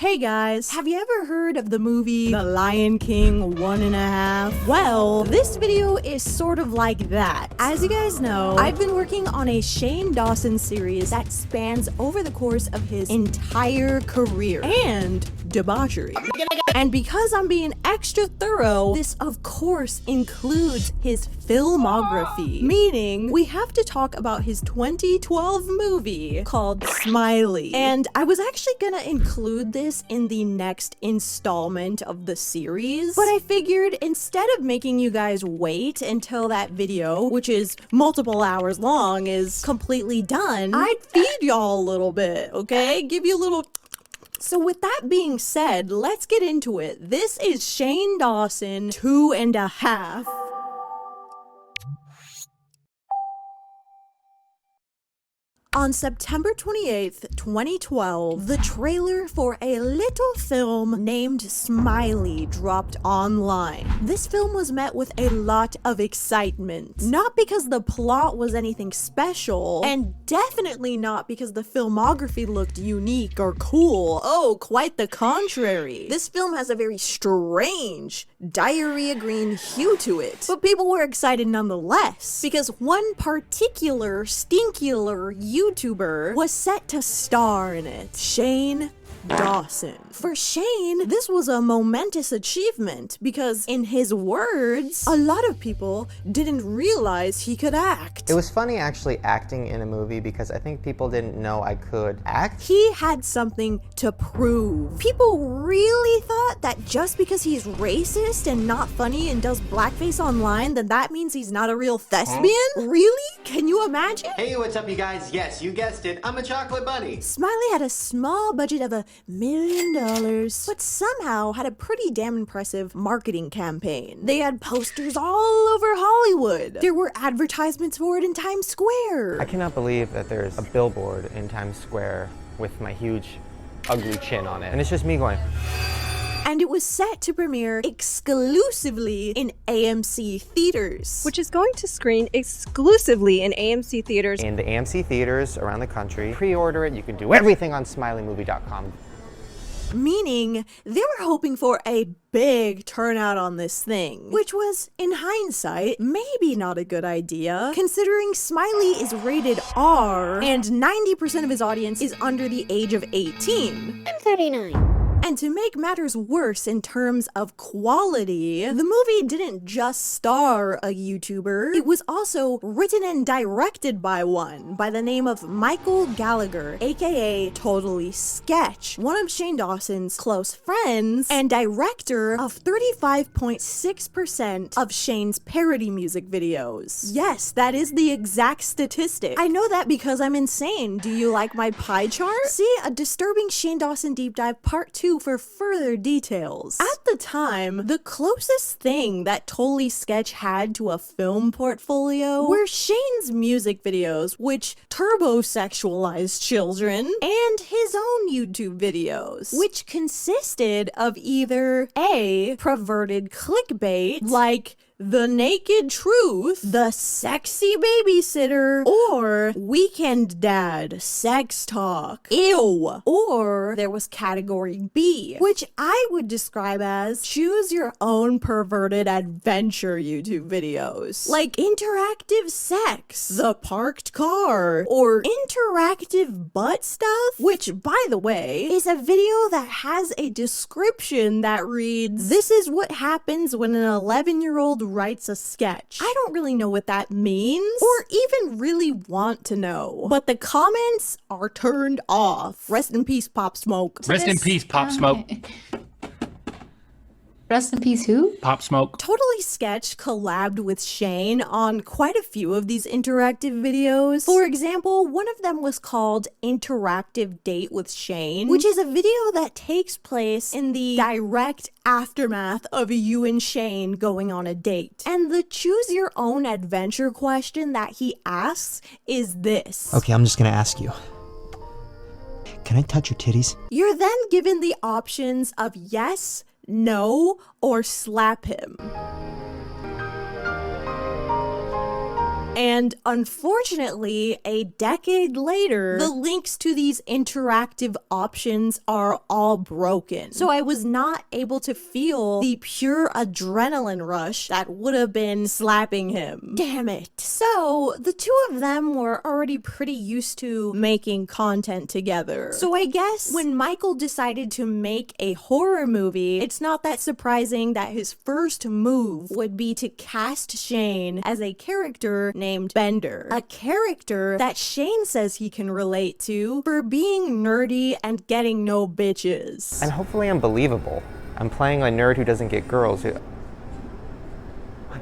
Hey guys, have you ever heard of the movie The Lion King 1.5? Well, this video is sort of like that. As you guys know, I've been working on a Shane Dawson series that spans over the course of his entire career and debauchery. And because I'm being extra thorough, this of course includes his filmography, meaning we have to talk about his 2012 movie called Smiley. And I was actually gonna include this in the next installment of the series, but I figured instead of making you guys wait until that video, which is multiple hours long, is completely done, I'd feed y'all a little bit, okay? Give you a little. So with that being said, let's get into it. This is Shane Dawson 2.5. On September 28th, 2012, the trailer for a little film named Smiley dropped online. This film was met with a lot of excitement. Not because the plot was anything special, and definitely not because the filmography looked unique or cool. Oh, quite the contrary. This film has a very strange, diarrhea green hue to it. But people were excited nonetheless, because one particular stinkular YouTuber was set to star in it. Shane Dawson. For Shane, this was a momentous achievement because, in his words, a lot of people didn't realize he could act. It was funny actually acting in a movie because I think people didn't know I could act. He had something to prove. People really thought that just because he's racist and not funny and does blackface online, then that means he's not a real thespian? Really? Can you imagine? Hey, what's up you guys? Yes, you guessed it. I'm a chocolate bunny. Smiley had a small budget of $1 million, but somehow had a pretty damn impressive marketing campaign. They had posters all over Hollywood. There were advertisements for it in Times Square. I cannot believe that there's a billboard in Times Square with my huge, ugly chin on it. And it's just me going. And it was set to premiere exclusively in AMC theaters. Which is going to screen exclusively in AMC theaters. In the AMC theaters around the country. Pre-order it, you can do everything on smileymovie.com. Meaning, they were hoping for a big turnout on this thing, which was, in hindsight, maybe not a good idea, considering Smiley is rated R, and 90% of his audience is under the age of 18. I'm 39. And to make matters worse in terms of quality, the movie didn't just star a YouTuber, it was also written and directed by one by the name of Michael Gallagher, aka Totally Sketch, one of Shane Dawson's close friends and director of 35.6% of Shane's parody music videos. Yes, that is the exact statistic. I know that because I'm insane. Do you like my pie chart? See, a disturbing Shane Dawson deep dive part 2 for further details. At the time, the closest thing that Totally Sketch had to a film portfolio were Shane's music videos, which turbo-sexualized children, and his own YouTube videos, which consisted of either A, perverted clickbait, like The Naked Truth, The Sexy Babysitter, or Weekend Dad, Sex Talk, Ew. Or there was category B, which I would describe as choose your own perverted adventure YouTube videos. Like interactive sex, the parked car, or interactive butt stuff, which, by the way, is a video that has a description that reads, "This is what happens when an 11-year-old writes a sketch." I don't really know what that means, or even really want to know, but the comments are turned off. Rest in peace, Pop Smoke. Rest in peace, Pop Smoke. Rest in peace, who? Pop Smoke. Totally Sketch collabed with Shane on quite a few of these interactive videos. For example, one of them was called Interactive Date with Shane, which is a video that takes place in the direct aftermath of you and Shane going on a date. And the choose your own adventure question that he asks is this. Okay, I'm just gonna ask you. Can I touch your titties? You're then given the options of yes, no, or slap him. And unfortunately, a decade later, the links to these interactive options are all broken. So I was not able to feel the pure adrenaline rush that would have been slapping him. Damn it. So the two of them were already pretty used to making content together. So I guess when Michael decided to make a horror movie, it's not that surprising that his first move would be to cast Shane as a character named Bender, a character that Shane says he can relate to for being nerdy and getting no bitches. And hopefully I'm believable. I'm playing a nerd who doesn't get girls.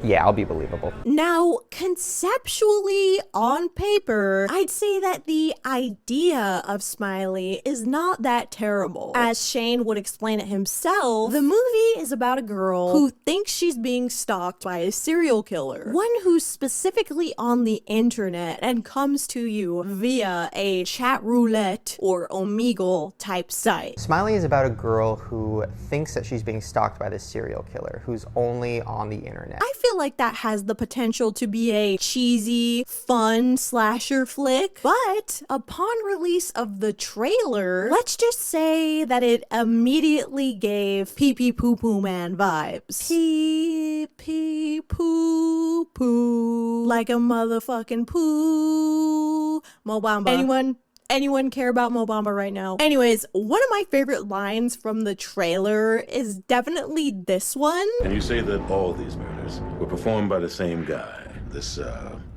Yeah, I'll be believable. Now, conceptually, on paper, I'd say that the idea of Smiley is not that terrible. As Shane would explain it himself, the movie is about a girl who thinks she's being stalked by a serial killer, one who's specifically on the internet and comes to you via a chat roulette or Omegle type site. Smiley is about a girl who thinks that she's being stalked by this serial killer who's only on the internet. I feel like that has the potential to be a cheesy, fun slasher flick, but upon release of the trailer, let's just say that it immediately gave Pee Pee Poo Poo Man vibes. Pee Pee Poo Poo, like a motherfucking poo. Mo Bamba. Anyone care about Mo Bamba right now? Anyways, one of my favorite lines from the trailer is definitely this one. And you say that all these murders were performed by the same guy, this,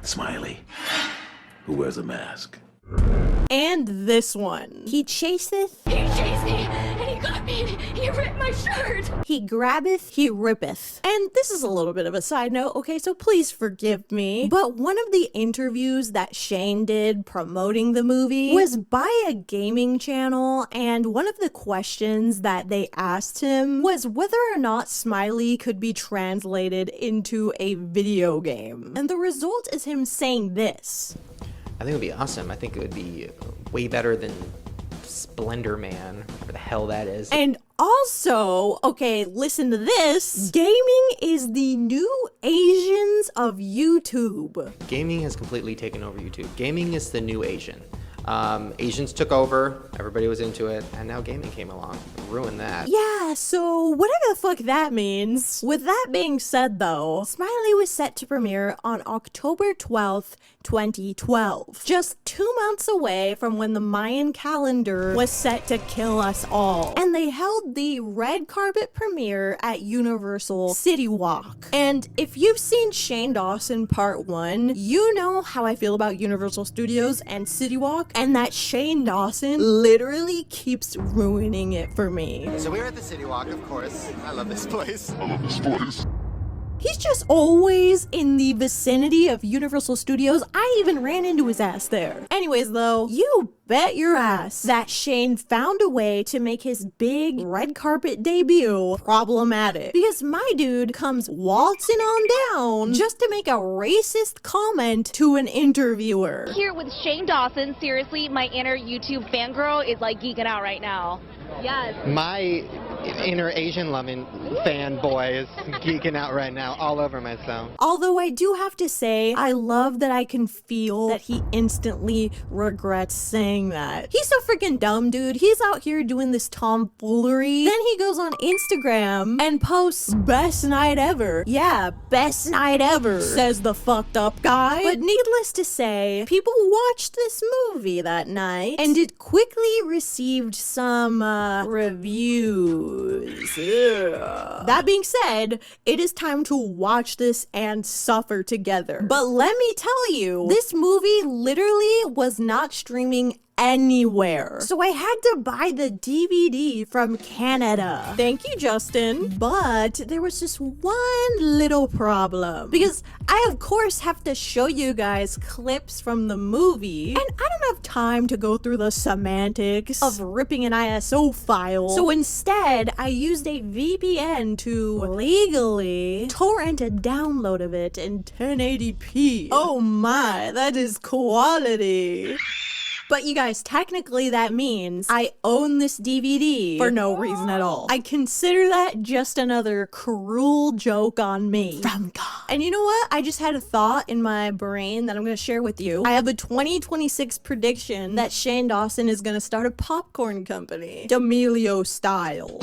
Smiley, who wears a mask. And this one. He chaseth. He chased me, and he got me, and he ripped my shirt. He grabbeth, he rippeth. And this is a little bit of a side note, okay, so please forgive me. But one of the interviews that Shane did promoting the movie was by a gaming channel, and one of the questions that they asked him was whether or not Smiley could be translated into a video game. And the result is him saying this. I think it would be awesome. I think it would be way better than Splendor Man, whatever the hell that is. And also, okay, listen to this. Gaming is the new Asians of YouTube. Gaming has completely taken over YouTube. Gaming is the new Asian. Asians took over, everybody was into it, and now gaming came along. Ruined that. Yeah, so whatever the fuck that means. With that being said though, Smiley was set to premiere on October 12th, 2012. Just 2 months away from when the Mayan calendar was set to kill us all. And they held the red carpet premiere at Universal City Walk. And if you've seen Shane Dawson Part 1, you know how I feel about Universal Studios and City Walk, and that Shane Dawson literally keeps ruining it for me. So we're at the City Walk, of course. I love this place. He's just always in the vicinity of Universal Studios. I even ran into his ass there. Anyways though, you bet your ass that Shane found a way to make his big red carpet debut problematic. Because my dude comes waltzing on down just to make a racist comment to an interviewer. Here with Shane Dawson, seriously, my inner YouTube fangirl is like geeking out right now. Yes. My inner Asian loving fanboy is geeking out right now all over myself. Although I do have to say, I love that I can feel that he instantly regrets saying that. He's so freaking dumb, dude. He's out here doing this tomfoolery. Then he goes on Instagram and posts best night ever. Yeah, best night ever, says the fucked up guy. But needless to say, people watched this movie that night and it quickly received some reviews. Ugh. That being said, it is time to watch this and suffer together. But let me tell you, this movie literally was not streaming anywhere. So I had to buy the DVD from Canada. Thank you, Justin. But there was just one little problem. Because I, of course, have to show you guys clips from the movie. And I don't have time to go through the semantics of ripping an ISO file. So instead, I used a VPN to legally torrent a download of it in 1080p. Oh my, that is quality. But you guys, technically that means I own this DVD for no reason at all. I consider that just another cruel joke on me from God. And you know what? I just had a thought in my brain that I'm going to share with you. I have a 2026 prediction that Shane Dawson is going to start a popcorn company, D'Amelio style.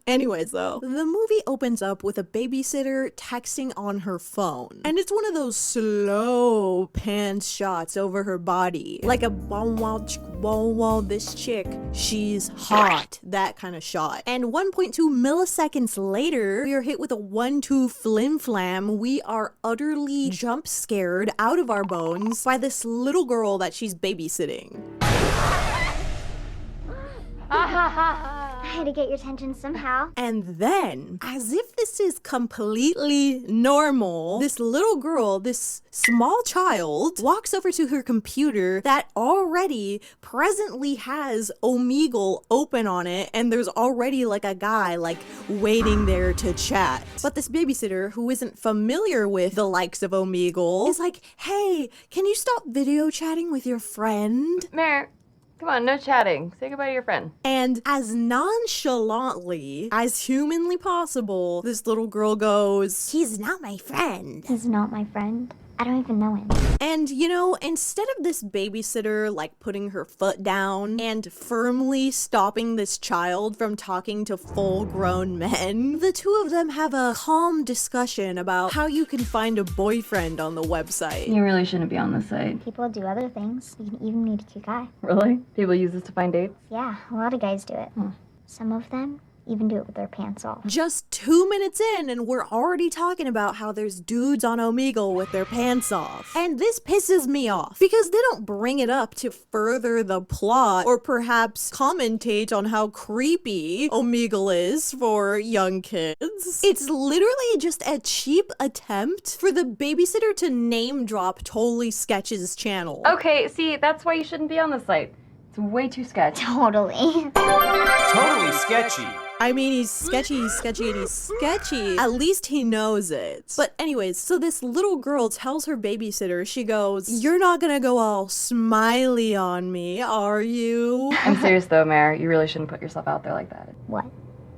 Anyways, though, the movie opens up with a babysitter texting on her phone. And it's one of those slow pan shots over her body. Like a wow, this chick, she's hot. That kind of shot. And 1.2 milliseconds later, we are hit with a 1-2 flim flam. We are utterly jump scared out of our bones by this little girl that she's babysitting. I had to get your attention somehow. And then, as if this is completely normal, this little girl, this small child, walks over to her computer that already presently has Omegle open on it, and there's already like a guy like waiting there to chat. But this babysitter, who isn't familiar with the likes of Omegle, is like, hey, can you stop video chatting with your friend? Mare, come on, no chatting. Say goodbye to your friend. And as nonchalantly as humanly possible, this little girl goes, he's not my friend. He's not my friend. I don't even know him. And, you know, instead of this babysitter, like, putting her foot down and firmly stopping this child from talking to full-grown men, the two of them have a calm discussion about how you can find a boyfriend on the website. You really shouldn't be on this site. People do other things. You can even meet a cute guy. Really? People use this to find dates? Yeah, a lot of guys do it. Some of them even do it with their pants off. Just 2 minutes in and we're already talking about how there's dudes on Omegle with their pants off. And this pisses me off because they don't bring it up to further the plot or perhaps commentate on how creepy Omegle is for young kids. It's literally just a cheap attempt for the babysitter to name drop Totally Sketch's channel. Okay, see, that's why you shouldn't be on this site. It's way too sketchy. Totally. Totally sketchy. I mean, he's sketchy, and he's sketchy. At least he knows it. But anyways, so this little girl tells her babysitter, she goes, you're not gonna go all smiley on me, are you? I'm serious though, Mare. You really shouldn't put yourself out there like that. What?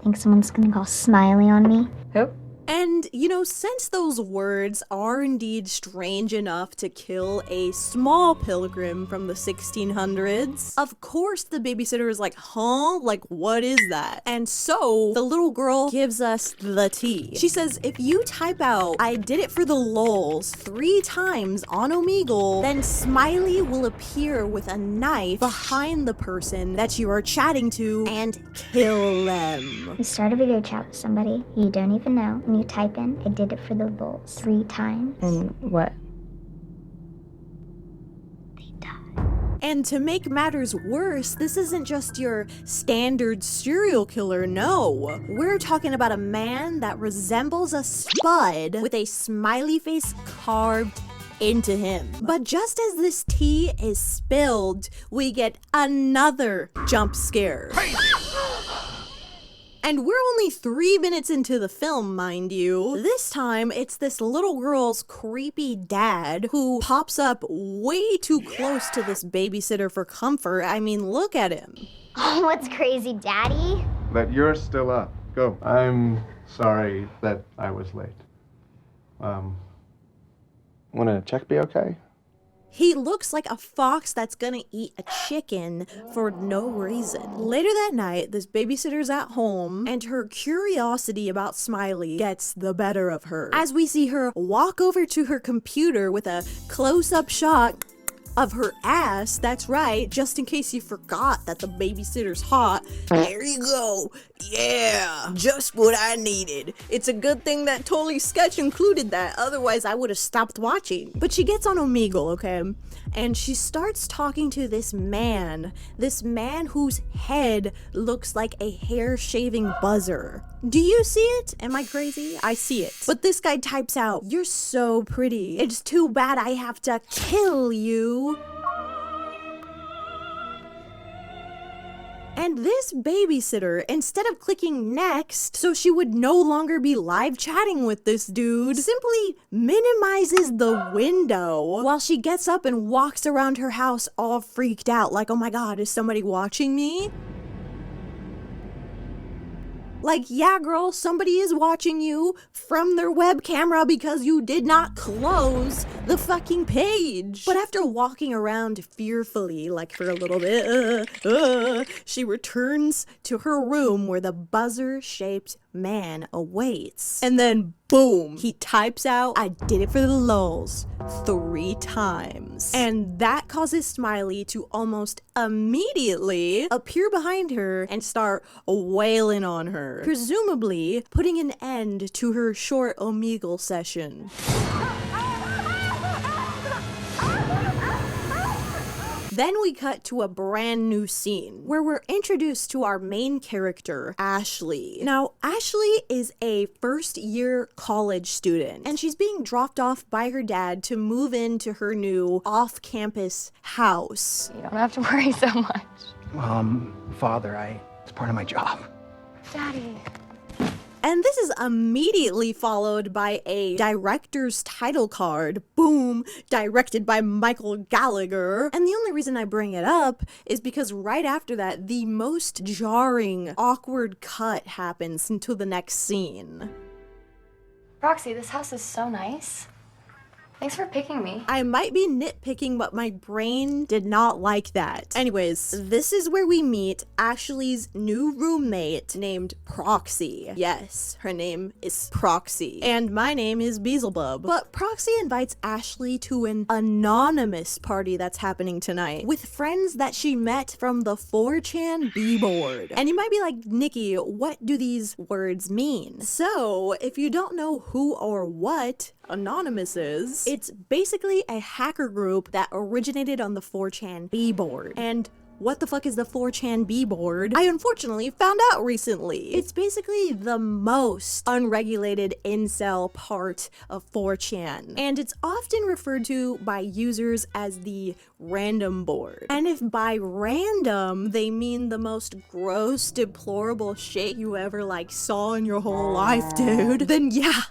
Think someone's gonna go smiley on me? Who? And, you know, since those words are indeed strange enough to kill a small pilgrim from the 1600s, of course the babysitter is like, huh? Like, what is that? And so the little girl gives us the tea. She says, if you type out, I did it for the lols 3 times on Omegle, then Smiley will appear with a knife behind the person that you are chatting to and kill them. You start a video chat with somebody you don't even know, and you type in, I did it for the lols 3 times. And what? They die. And to make matters worse, this isn't just your standard serial killer, no. We're talking about a man that resembles a spud with a smiley face carved into him. But just as this tea is spilled, we get another jump scare. And we're only 3 minutes into the film, mind you. This time, it's this little girl's creepy dad who pops up way too close to this babysitter for comfort. I mean, look at him. Oh, what's crazy, Daddy? That you're still up. Go. I'm sorry that I was late. Want a check be okay? He looks like a fox that's gonna eat a chicken for no reason. Later that night, this babysitter's at home, and her curiosity about Smiley gets the better of her. As we see her walk over to her computer with a close-up shot of her ass, that's right, just in case you forgot that the babysitter's hot. There you go. Yeah, just what I needed. It's a good thing that Totally Sketch included that, otherwise I would have stopped watching. But she gets on Omegle, okay, and she starts talking to this man whose head looks like a hair shaving buzzer. Do you see it? Am I crazy? I see it. But this guy types out, you're so pretty. It's too bad I have to kill you. And this babysitter, instead of clicking next so she would no longer be live chatting with this dude, simply minimizes the window while she gets up and walks around her house all freaked out like, oh my god, is somebody watching me? Like, yeah, girl, somebody is watching you from their web camera because you did not close the fucking page. But after walking around fearfully, like for a little bit, she returns to her room where the buzzer-shaped man awaits. And then, boom, he types out, "I did it for the lulz," 3 times. And that causes Smiley to almost immediately appear behind her and start wailing on her, presumably putting an end to her short Omegle session. Then we cut to a brand new scene where we're introduced to our main character, Ashley. Now, Ashley is a first-year college student, and she's being dropped off by her dad to move into her new off-campus house. You don't have to worry so much. Father, it's part of my job. Daddy. And this is immediately followed by a director's title card. Boom, directed by Michael Gallagher. And the only reason I bring it up is because right after that, the most jarring, awkward cut happens into the next scene. Roxy, this house is so nice. Thanks for picking me. I might be nitpicking, but my brain did not like that. Anyways, this is where we meet Ashley's new roommate named Proxy. Yes, her name is Proxy. And my name is Beelzebub. But Proxy invites Ashley to an anonymous party that's happening tonight with friends that she met from the 4chan B-board. And you might be like, Nikki, what do these words mean? So, if you don't know who or what Anonymous is, it's basically a hacker group that originated on the 4chan B-board. And what the fuck is the 4chan B-board? I unfortunately found out recently. It's basically the most unregulated incel part of 4chan. And it's often referred to by users as the random board. And if by random they mean the most gross, deplorable shit you ever saw in your whole life, dude, then yeah,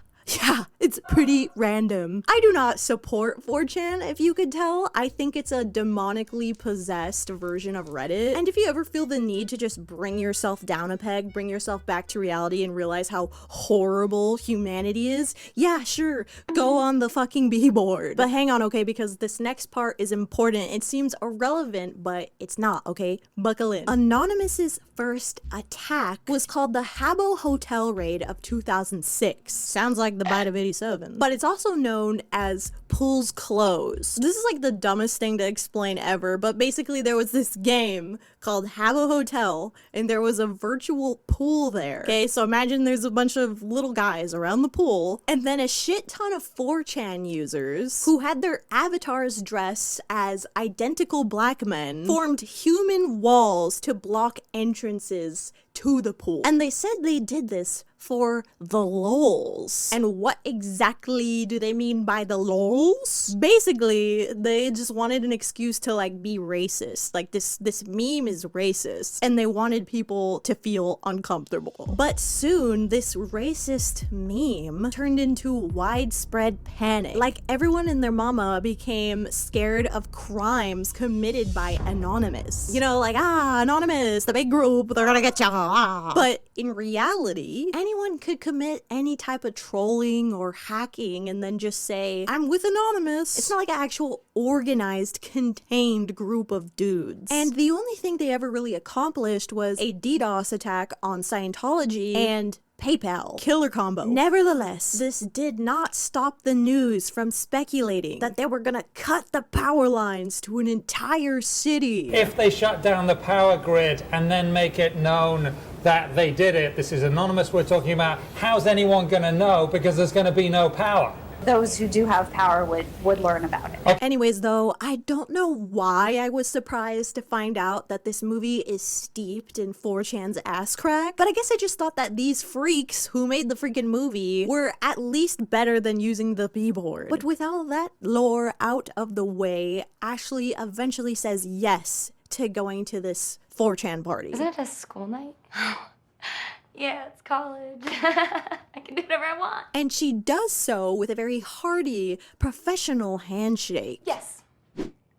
it's pretty random. I do not support 4chan, if you could tell. I think it's a demonically possessed version of Reddit. And if you ever feel the need to just bring yourself down a peg, bring yourself back to reality and realize how horrible humanity is, yeah, sure, go on the fucking B-board. But hang on, okay, because this next part is important. It seems irrelevant, but it's not, okay? Buckle in. Anonymous's first attack was called the Habbo Hotel Raid of 2006. Sounds like the Bite of 87. But it's also known as Pools Close. This is the dumbest thing to explain ever, but basically there was this game called Habbo Hotel, and there was a virtual pool there. Okay, so imagine there's a bunch of little guys around the pool, and then a shit ton of 4chan users who had their avatars dressed as identical black men formed human walls to block entrances to the pool. And they said they did this for the lols. And what exactly do they mean by the lols? Basically, they just wanted an excuse to be racist. This meme is racist, and they wanted people to feel uncomfortable. But soon, this racist meme turned into widespread panic. Everyone and their mama became scared of crimes committed by Anonymous. Anonymous, the big group, they're gonna get ya. But in reality, anyone could commit any type of trolling or hacking and then just say, I'm with Anonymous. It's not like an actual organized, contained group of dudes. And the only thing they ever really accomplished was a DDoS attack on Scientology and PayPal. Killer combo. Nevertheless, this did not stop the news from speculating that they were gonna cut the power lines to an entire city. If they shut down the power grid and then make it known that they did it, this is Anonymous we're talking about, how's anyone gonna know? Because there's gonna be no power. Those who do have power would learn about it. Okay. Anyways, though, I don't know why I was surprised to find out that this movie is steeped in 4chan's ass crack, but I guess I just thought that these freaks who made the freaking movie were at least better than using the B-board. But with all that lore out of the way, Ashley eventually says yes to going to this 4chan party. Isn't it a school night? Yeah, it's college. I can do whatever I want. And she does so with a very hearty, professional handshake. Yes.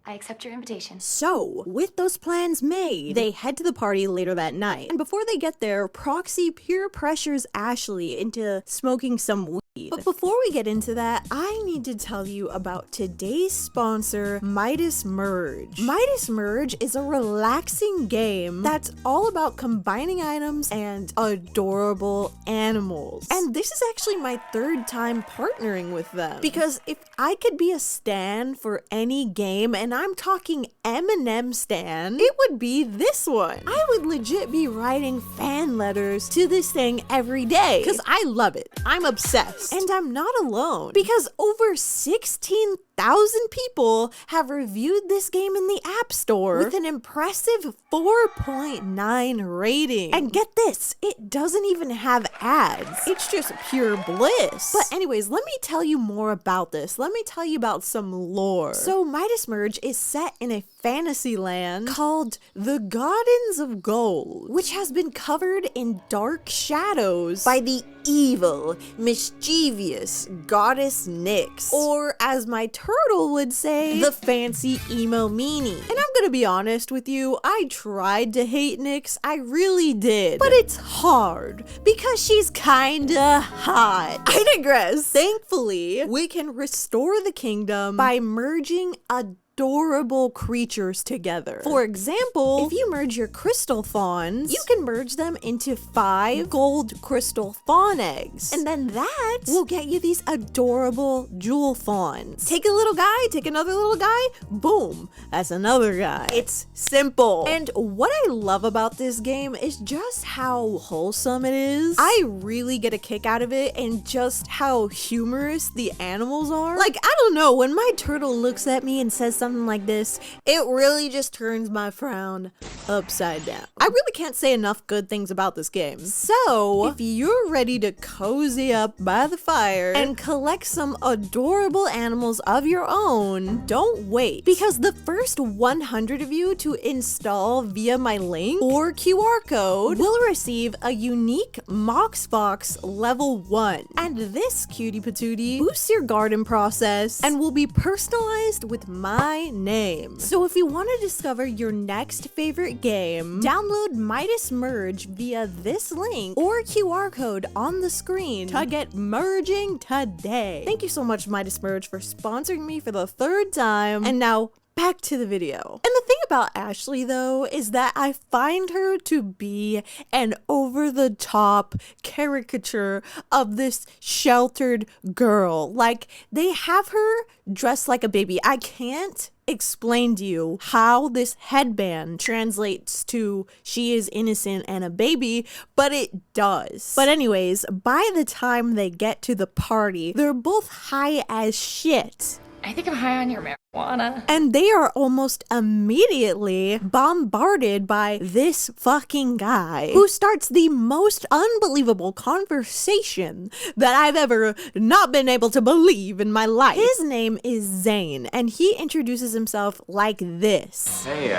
I accept your invitation. So, with those plans made, they head to the party later that night. And before they get there, Proxy peer pressures Ashley into smoking some weed. But before we get into that, I need to tell you about today's sponsor, Midas Merge. Midas Merge is a relaxing game that's all about combining items and adorable animals. And this is actually my 3rd time partnering with them. Because if I could be a stan for any game, and I'm talking M&M stan, it would be this one. I would legit be writing fan letters to this thing every day because I love it. I'm obsessed. And I'm not alone because over 16,000 people have reviewed this game in the App Store with an impressive 4.9 rating. And get this, it doesn't even have ads. It's just pure bliss. But anyways, let me tell you more about this. Let me tell you about some lore. So Midas Merge is set in a fantasy land called the Gardens of Gold, which has been covered in dark shadows by the evil, mischievous goddess Nyx, or as my turtle would say, the fancy emo meanie. And I'm gonna be honest with you, I tried to hate Nyx, I really did, but it's hard because she's kinda hot. I digress. Thankfully, we can restore the kingdom by merging adorable creatures together. For example, if you merge your crystal fawns, you can merge them into 5 gold crystal fawn eggs. And then that will get you these adorable jewel fawns. Take a little guy, take another little guy, boom, that's another guy. It's simple. And what I love about this game is just how wholesome it is. I really get a kick out of it and just how humorous the animals are. Like, I don't know, when my turtle looks at me and says something like this, it really just turns my frown upside down. I really can't say enough good things about this game. So, if you're ready to cozy up by the fire and collect some adorable animals of your own, don't wait, because the first 100 of you to install via my link or QR code will receive a unique Moxbox level 1. And this cutie patootie boosts your garden process and will be personalized with my name. So if you want to discover your next favorite game, download Midas Merge via this link or QR code on the screen to get merging today. Thank you so much, Midas Merge, for sponsoring me for the 3rd time. And now, back to the video. And the thing about Ashley, though, is that I find her to be an over-the-top caricature of this sheltered girl. Like, they have her dressed like a baby. I can't explain to you how this headband translates to she is innocent and a baby, but it does. But anyways, by the time they get to the party, they're both high as shit. I think I'm high on your marijuana. And they are almost immediately bombarded by this fucking guy who starts the most unbelievable conversation that I've ever not been able to believe in my life. His name is Zane, and he introduces himself like this. Hey,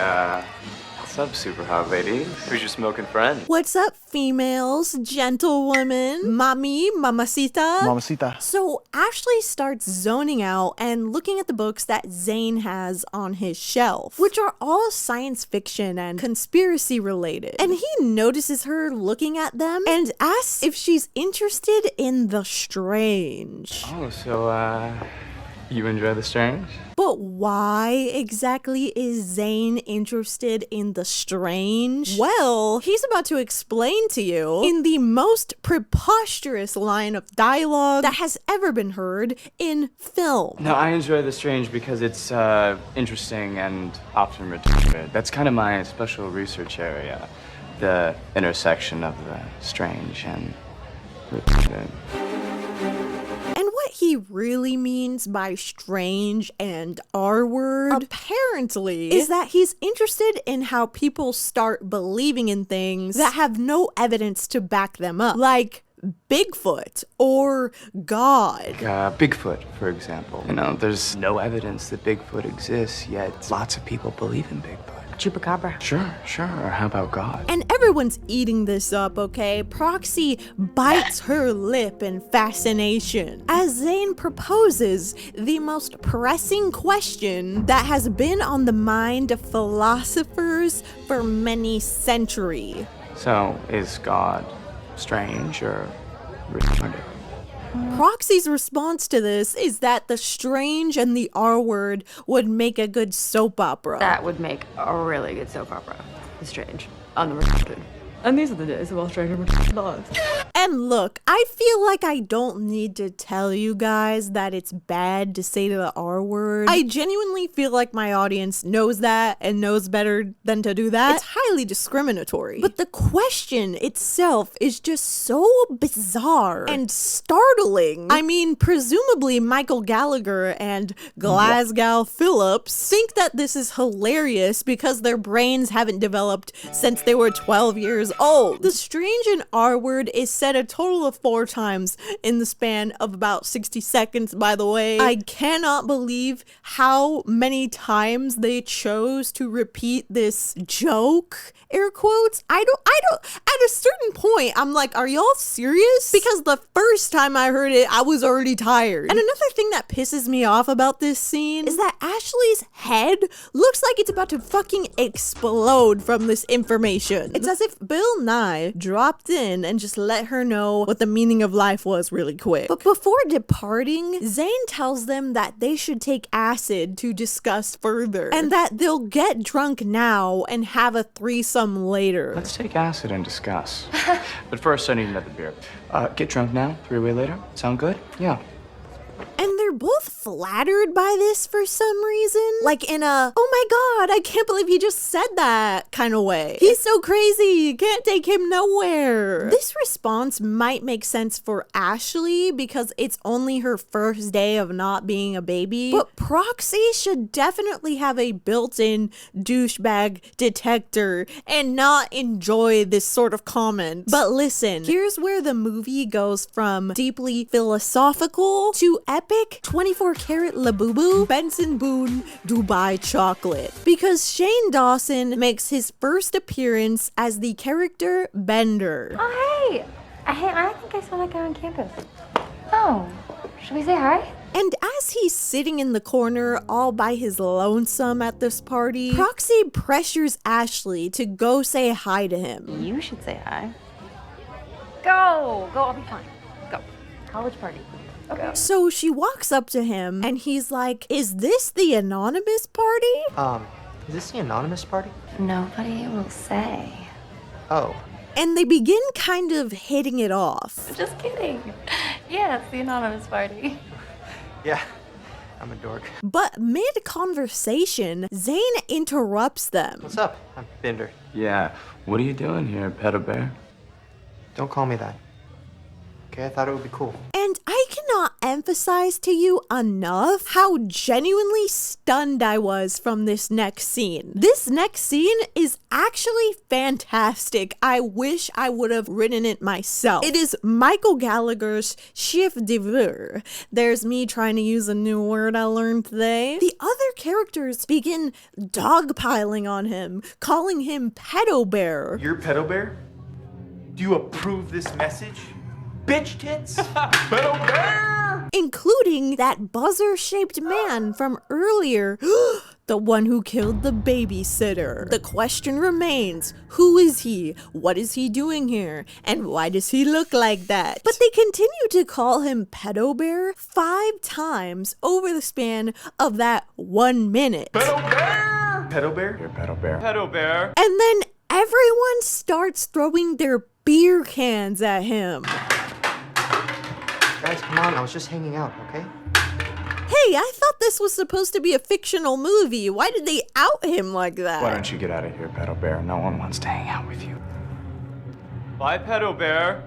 what's up, super hot lady? Who's your smoking friend? What's up, females, gentlewomen, mami, mamacita? Mamacita. So Ashley starts zoning out and looking at the books that Zane has on his shelf, which are all science fiction and conspiracy related. And he notices her looking at them and asks if she's interested in the strange. Oh, so, you enjoy the strange? But why exactly is Zane interested in the strange? Well, he's about to explain to you in the most preposterous line of dialogue that has ever been heard in film. No, I enjoy the strange because it's, interesting and often retarded. That's kind of my special research area. The intersection of the strange and retarded. He really means by strange and R-word, apparently, is that he's interested in how people start believing in things that have no evidence to back them up, like Bigfoot or God. Bigfoot, for example. You know, there's no evidence that Bigfoot exists, yet lots of people believe in Bigfoot. Chupacabra. Sure. Or how about God? And everyone's eating this up, okay? Proxy bites her lip in fascination as Zane proposes the most pressing question that has been on the mind of philosophers for many centuries. So, is God strange or retarded? Proxy's response to this is that the strange and the R word would make a good soap opera. That would make a really good soap opera. The strange. On the retarded. And these are the days of all strange and retarded laws. And look, I feel like I don't need to tell you guys that it's bad to say the R word. I genuinely feel like my audience knows that and knows better than to do that. It's highly discriminatory. But the question itself is just so bizarre and startling. I mean, presumably Michael Gallagher and Glasgow Phillips think that this is hilarious because their brains haven't developed since they were 12 years old. The strange and R word is said a total of 4 times in the span of about 60 seconds, by the way. I cannot believe how many times they chose to repeat this joke, air quotes. I don't, at a certain point, I'm like, are y'all serious? Because the first time I heard it, I was already tired. And another thing that pisses me off about this scene is that Ashley's head looks like it's about to fucking explode from this information. It's as if Bill Nye dropped in and just let her know what the meaning of life was really quick. But before departing, Zane tells them that they should take acid to discuss further, and that they'll get drunk now and have a threesome later. Let's take acid and discuss. But first, I need another beer. Get drunk now, 3-way later. Sound good? Yeah. And they're both flattered by this for some reason. Like in a, oh my god, I can't believe he just said that kind of way. He's so crazy, can't take him nowhere. This response might make sense for Ashley because it's only her first day of not being a baby. But Proxy should definitely have a built-in douchebag detector and not enjoy this sort of comment. But listen, here's where the movie goes from deeply philosophical to epic 24-karat Labubu Benson Boone Dubai chocolate, because Shane Dawson makes his first appearance as the character Bender. Oh, hey! I think I saw that guy on campus. Oh, should we say hi? And as he's sitting in the corner all by his lonesome at this party, Proxy pressures Ashley to go say hi to him. You should say hi. Go, I'll be fine. Go. College party. Okay. So she walks up to him and he's like, is this the anonymous party? Is this the anonymous party? Nobody will say. Oh. And they begin kind of hitting it off. Just kidding. Yeah, it's the anonymous party. Yeah, I'm a dork. But mid-conversation, Zane interrupts them. What's up? I'm Bender. Yeah, what are you doing here, pedo bear? Don't call me that. Okay, I thought it would be cool. And I cannot emphasize to you enough how genuinely stunned I was from this next scene. This next scene is actually fantastic. I wish I would have written it myself. It is Michael Gallagher's chef d'oeuvre. There's me trying to use a new word I learned today. The other characters begin dogpiling on him, calling him pedo bear. You're pedo bear? Do you approve this message? Bitch tits? Pedo bear! Including that buzzer-shaped man from earlier, the one who killed the babysitter. The question remains, who is he? What is he doing here? And why does he look like that? But they continue to call him pedo bear 5 times over the span of that 1 minute. Pedo bear! Pedo bear? You're pedo bear. Pedo bear. And then everyone starts throwing their beer cans at him. Guys, come on, I was just hanging out, okay? Hey, I thought this was supposed to be a fictional movie. Why did they out him like that? Why don't you get out of here, pedo bear? No one wants to hang out with you. Bye, pedo bear.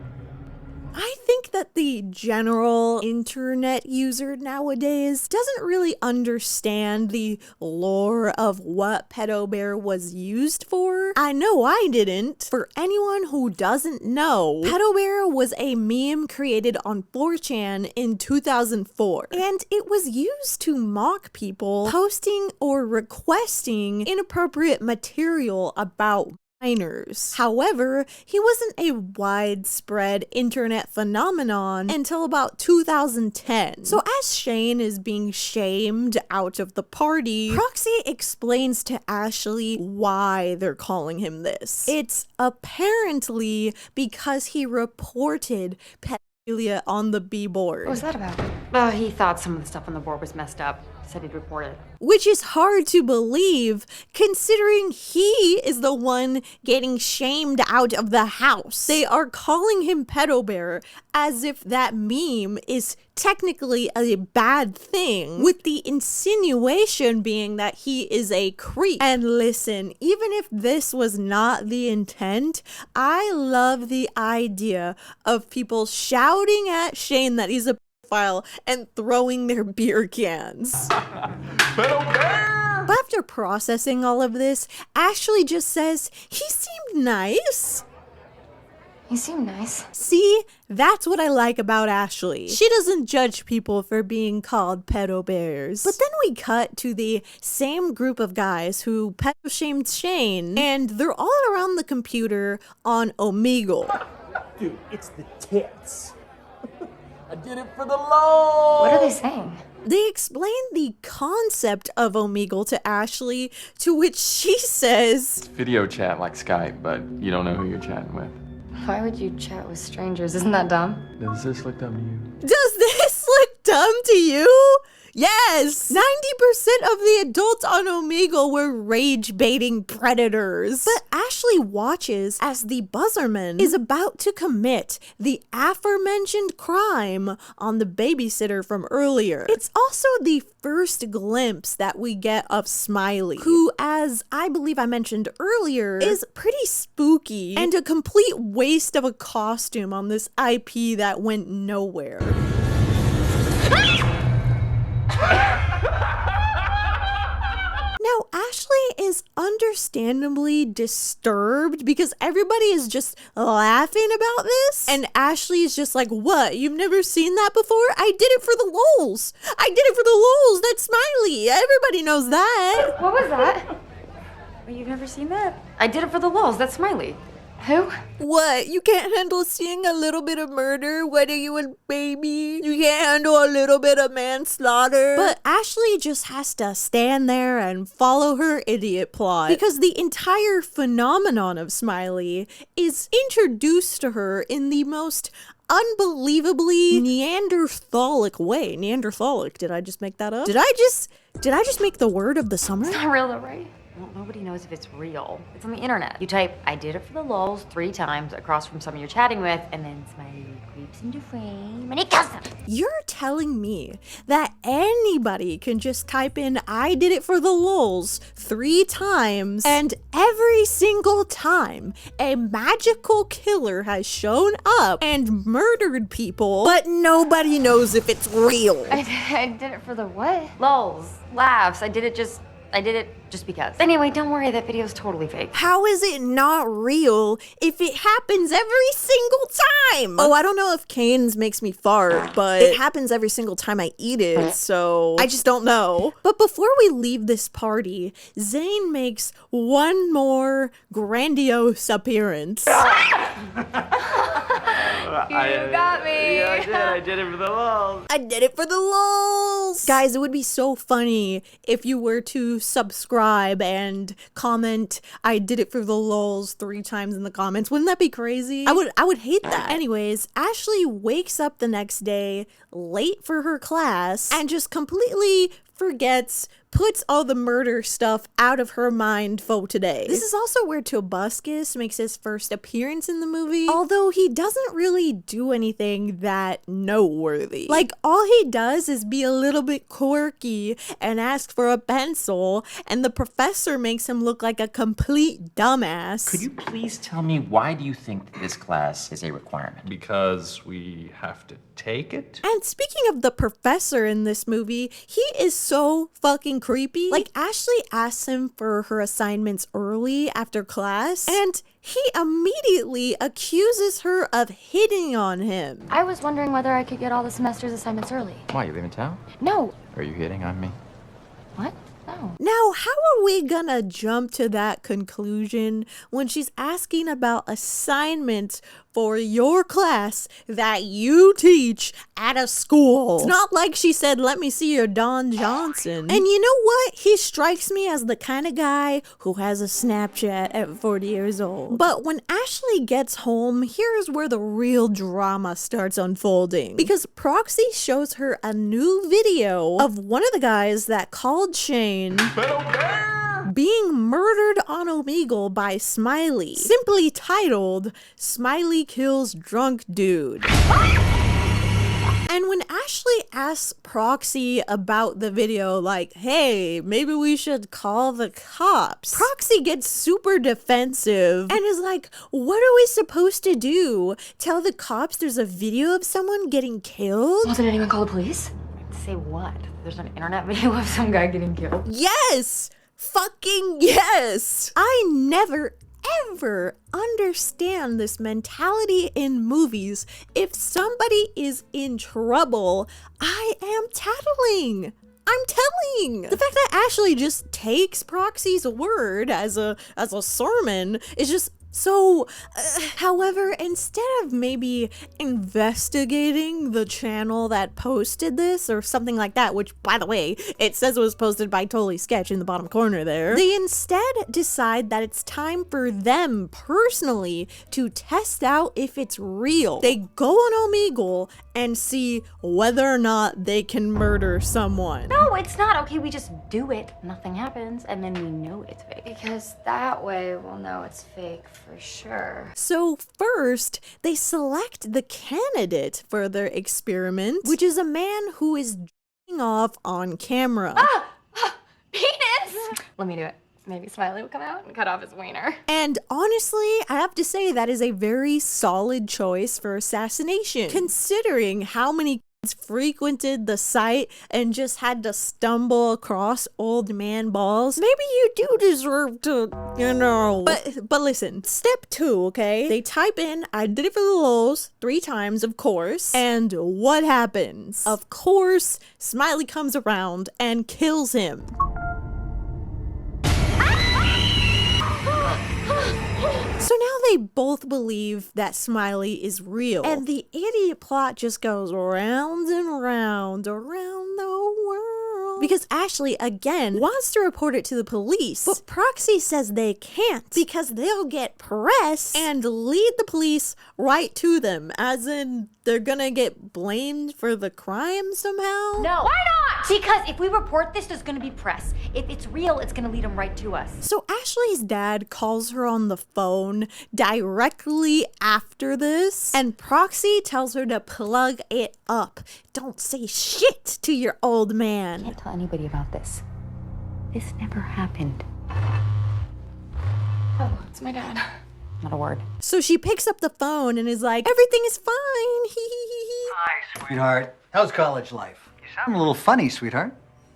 I think that the general internet user nowadays doesn't really understand the lore of what Pedo Bear was used for. I know I didn't. For anyone who doesn't know, Pedo Bear was a meme created on 4chan in 2004, and it was used to mock people posting or requesting inappropriate material about minors. However, he wasn't a widespread internet phenomenon until about 2010. So as Shane is being shamed out of the party, Proxy explains to Ashley why they're calling him this. It's apparently because he reported pedophilia on the B-board. What was that about? Oh, he thought some of the stuff on the board was messed up. Said he'd report it. Which is hard to believe, considering he is the one getting shamed out of the house. They are calling him Pedo Bear as if that meme is technically a bad thing, with the insinuation being that he is a creep. And listen, even if this was not the intent, I love the idea of people shouting at Shane that he's a pedophile and throwing their beer cans. But after processing all of this, Ashley just says, he seemed nice. He seemed nice. See, that's what I like about Ashley. She doesn't judge people for being called pedo bears. But then we cut to the same group of guys who pedo shamed Shane, and they're all around the computer on Omegle. Dude, it's the tits. I did it for the low. What are they saying? They explain the concept of Omegle to Ashley, to which she says, Video chat like Skype, but you don't know who you're chatting with. Why would you chat with strangers? Isn't that dumb? Does this look dumb to you? Does this look dumb to you? Yes! 90% of the adults on Omegle were rage-baiting predators. But Ashley watches as the buzzerman is about to commit the aforementioned crime on the babysitter from earlier. It's also the first glimpse that we get of Smiley, who, as I believe I mentioned earlier, is pretty spooky and a complete waste of a costume on this IP that went nowhere. Now, Ashley is understandably disturbed because everybody is just laughing about this. And Ashley is just like, what? You've never seen that before? I did it for the lols. I did it for the lols. That's Smiley. Everybody knows that. What was that? Well, you've never seen that? I did it for the lols. That's Smiley. Who? What? You can't handle seeing a little bit of murder? What are you, a baby? You can't handle a little bit of manslaughter? But Ashley just has to stand there and follow her idiot plot, because the entire phenomenon of Smiley is introduced to her in the most unbelievably Neanderthalic way. Neanderthalic, did I just make that up? Did I just make the word of the summer? It's not real though, right? Well, nobody knows if it's real. It's on the internet. You type, I did it for the lols 3 times across from someone you're chatting with, and then Smiley creeps into frame and he kills them. You're telling me that anybody can just type in, I did it for the lols 3 times, and every single time a magical killer has shown up and murdered people, but nobody knows if it's real? I did it for the what? Lols. Laughs. I did it just because. Anyway, don't worry, that video's totally fake. How is it not real if it happens every single time? Oh, I don't know if Cane's makes me fart, but it happens every single time I eat it, so I just don't know. But before we leave this party, Zane makes one more grandiose appearance. You got me. Yeah, I did it for the lols. I did it for the lols. Guys, it would be so funny if you were to subscribe and comment, I did it for the lols 3 times in the comments. Wouldn't that be crazy? I would hate that. Anyways, Ashley wakes up the next day late for her class and just completely forgets, puts all the murder stuff out of her mind for today. This is also where Tobuscus makes his first appearance in the movie, although he doesn't really do anything that noteworthy. Like, all he does is be a little bit quirky and ask for a pencil, and the professor makes him look like a complete dumbass. Could you please tell me, why do you think that this class is a requirement? Because we have to take it? And speaking of the professor in this movie, he is so fucking creepy. Like, Ashley asks him for her assignments early after class, and he immediately accuses her of hitting on him. I was wondering whether I could get all the semester's assignments early. Why, you leaving town? No. Are you hitting on me? What? No. Now, how are we gonna jump to that conclusion when she's asking about assignments for your class that you teach at a school? It's not like she said, let me see your Don Johnson. And you know what? He strikes me as the kind of guy who has a Snapchat at 40 years old. But when Ashley gets home, here's where the real drama starts unfolding. Because Proxy shows her a new video of one of the guys that called Shane being murdered on Omegle by Smiley, simply titled Smiley Kills Drunk Dude. And when Ashley asks Proxy about the video, like, hey, maybe we should call the cops, Proxy gets super defensive and is like, what are we supposed to do? Tell the cops there's a video of someone getting killed? Well, did anyone call the police? Say what? There's an internet video of some guy getting killed? Yes! Fucking yes! I never ever understand this mentality in movies. If somebody is in trouble, I am tattling. I'm telling. The fact that Ashley just takes Proxy's word as a sermon is just so, however, instead of maybe investigating the channel that posted this or something like that, which, by the way, it says it was posted by Totally Sketch in the bottom corner there, they instead decide that it's time for them personally to test out if it's real. They go on Omegle and see whether or not they can murder someone. No, it's not. Okay, we just do it. Nothing happens, and then we know it's fake. Because that way we'll know it's fake for sure. So first, they select the candidate for their experiment, which is a man who is jerking off on camera. Penis! Let me do it. Maybe Smiley will come out and cut off his wiener. And honestly, I have to say that is a very solid choice for assassination, considering how many kids frequented the site and just had to stumble across old man balls. Maybe you do deserve to, you know. But listen, step 2, okay? They type in, I did it for the lols 3 times, of course. And what happens? Of course, Smiley comes around and kills him. So now they both believe that Smiley is real, and the idiot plot just goes round and round around the world. Because Ashley, again, wants to report it to the police, but Proxy says they can't because they'll get press and lead the police right to them, as in they're gonna get blamed for the crime somehow? No. Why not? Because if we report this, there's gonna be press. If it's real, it's gonna lead them right to us. So Ashley's dad calls her on the phone directly after this, and Proxy tells her to plug it up. Don't say shit to your old man. Can't tell anybody about this. This never happened. Oh, it's my dad. Not a word. So she picks up the phone and is like, everything is fine. Hi, sweetheart. How's college life? You sound a little funny, sweetheart.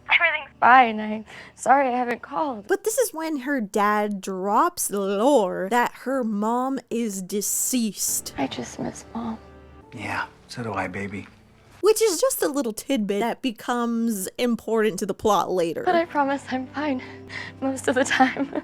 Everything's fine. Sorry I haven't called. But this is when her dad drops the lore that her mom is deceased. I just miss Mom. Yeah, so do I, baby. Which is just a little tidbit that becomes important to the plot later. But I promise I'm fine most of the time.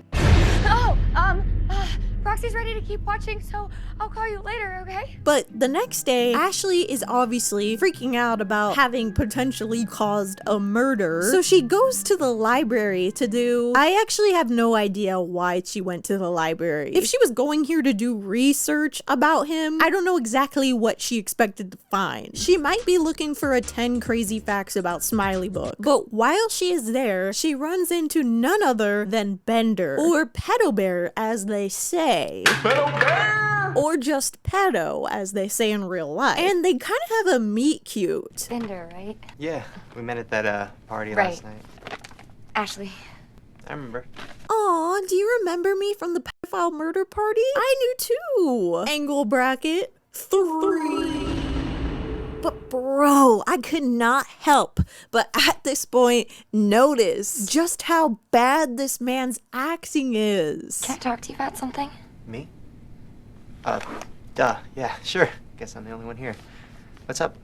Proxy's ready to keep watching, so I'll call you later, okay? But the next day, Ashley is obviously freaking out about having potentially caused a murder. So she goes to the library to do... I actually have no idea why she went to the library. If she was going here to do research about him, I don't know exactly what she expected to find. She might be looking for a 10 crazy facts about Smiley book. But while she is there, she runs into none other than Bender, or Pedo Bear as they say. Pedo Bear! Or just pedo as they say in real life. And they kind of have a meet cute. Bender, right? Yeah, we met at that party Right. last night. Ashley. I remember. Aw, do you remember me from the pedophile murder party? I knew too. Angle bracket 3. But bro, I could not help but at this point notice just how bad this man's acting is. Can I talk to you about something? Me? Yeah, sure. Guess I'm the only one here. What's up?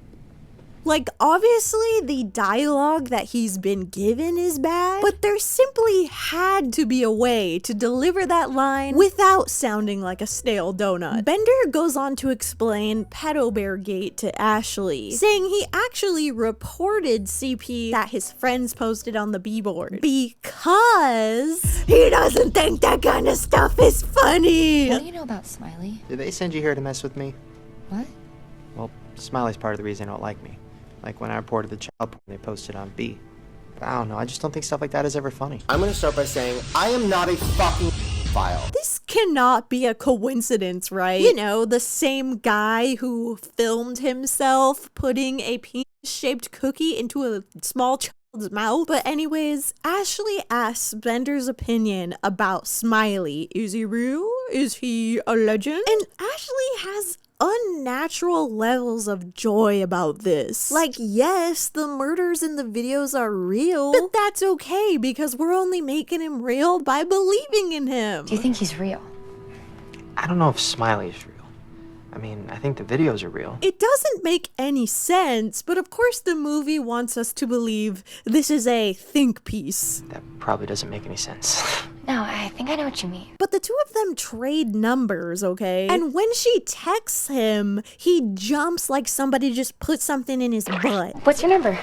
Like, obviously, the dialogue that he's been given is bad, but there simply had to be a way to deliver that line without sounding like a stale donut. Bender goes on to explain Pedo Bear Gate to Ashley, saying he actually reported CP that his friends posted on the B-board because he doesn't think that kind of stuff is funny. What do you know about Smiley? Did they send you here to mess with me? What? Well, Smiley's part of the reason they don't like me. Like when I reported the child porn they posted on B. But I don't know, I just don't think stuff like that is ever funny. I'm gonna start by saying, I am not a fucking file. This cannot be a coincidence, right? You know, the same guy who filmed himself putting a penis-shaped cookie into a small child's mouth. But anyways, Ashley asks Bender's opinion about Smiley. Is he real? Is he a legend? And Ashley has unnatural levels of joy about this. Like, yes, the murders in the videos are real, but that's okay because we're only making him real by believing in him. Do you think he's real? I don't know if Smiley's real. I mean, I think the videos are real. It doesn't make any sense, but of course the movie wants us to believe this is a think piece. That probably doesn't make any sense. No, I think I know what you mean. But the two of them trade numbers, okay? And when she texts him, he jumps like somebody just put something in his butt. What's your number?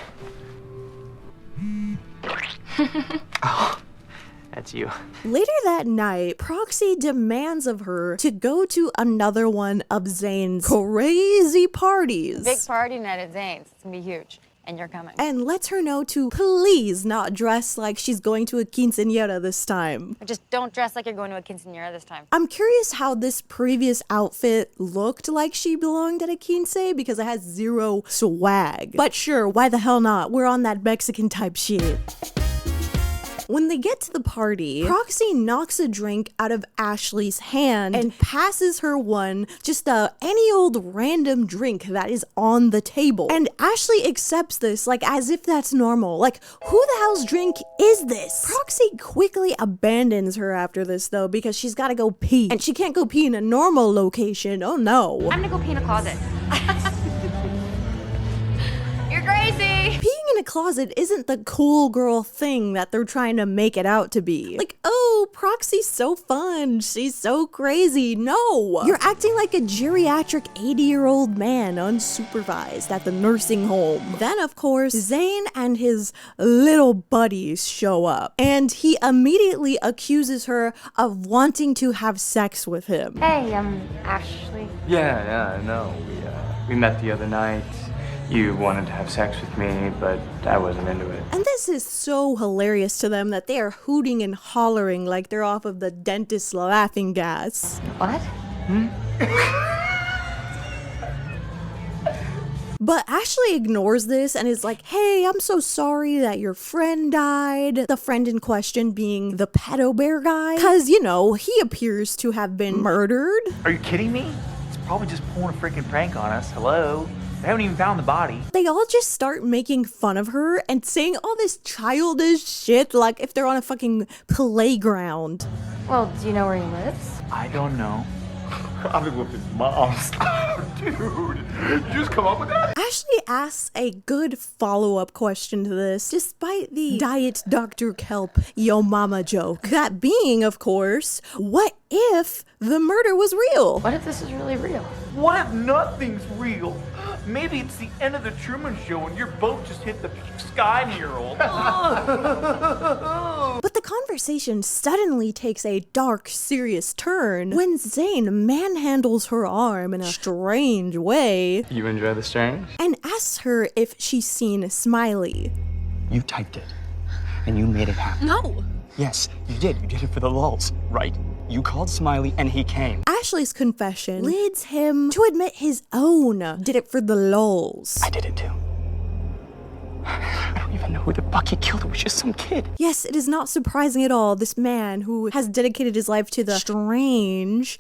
Oh, that's you. Later that night, Proxy demands of her to go to another one of Zane's crazy parties. Big party night at Zane's. It's gonna be huge. And you're coming. And lets her know to please not dress like she's going to a quinceañera this time. Just don't dress like you're going to a quinceañera this time. I'm curious how this previous outfit looked like she belonged at a quince because it has zero swag. But sure, why the hell not? We're on that Mexican type shit. When they get to the party, Proxy knocks a drink out of Ashley's hand and passes her one, just any old random drink that is on the table. And Ashley accepts this like as if that's normal. Like, who the hell's drink is this? Proxy quickly abandons her after this though because she's gotta go pee. And she can't go pee in a normal location, oh no. I'm gonna go pee in a closet. You're crazy! Peeing in a closet isn't the cool girl thing that they're trying to make it out to be. Like, oh, Proxy's so fun, she's so crazy. No! You're acting like a geriatric 80-year-old man unsupervised at the nursing home. Then, of course, Zane and his little buddies show up, and he immediately accuses her of wanting to have sex with him. Hey, Ashley. Yeah, I know. We met the other night. You wanted to have sex with me, but I wasn't into it. And this is so hilarious to them that they are hooting and hollering like they're off of the dentist's laughing gas. What? But Ashley ignores this and is like, hey, I'm so sorry that your friend died. The friend in question being the pedo bear guy. Because, you know, he appears to have been murdered. Are you kidding me? It's probably just pulling a freaking prank on us. Hello? They haven't even found the body. They all just start making fun of her and saying all this childish shit like if they're on a fucking playground. Well, do you know where he lives? I don't know. I've been with his mom's. Dude, you just come up with that? Ashley asks a good follow-up question to this, despite the Diet Dr. Kelp yo mama joke. That being, of course, what if the murder was real? What if this is really real? What if nothing's real? Maybe it's the end of the Truman Show and your boat just hit the sky and you're all. But the conversation suddenly takes a dark, serious turn when Zane manhandles her arm in a strange way. You enjoy the strange? And asks her if she's seen Smiley. You typed it, and you made it happen. No! Yes, you did. You did it for the lulz, right? You called Smiley, and he came. Ashley's confession leads him to admit his own did it for the lulz. I did it too. I don't even know who the fuck he killed. It was just some kid. Yes, it is not surprising at all. This man who has dedicated his life to the strange,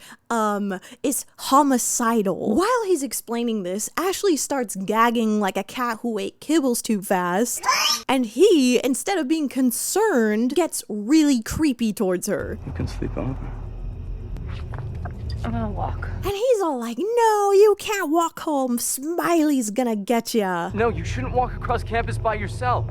is homicidal. While he's explaining this, Ashley starts gagging like a cat who ate kibbles too fast. And he, instead of being concerned, gets really creepy towards her. You can sleep over. I'm gonna walk. And he's all like, no, you can't walk home. Smiley's gonna get ya. No, you shouldn't walk across campus by yourself.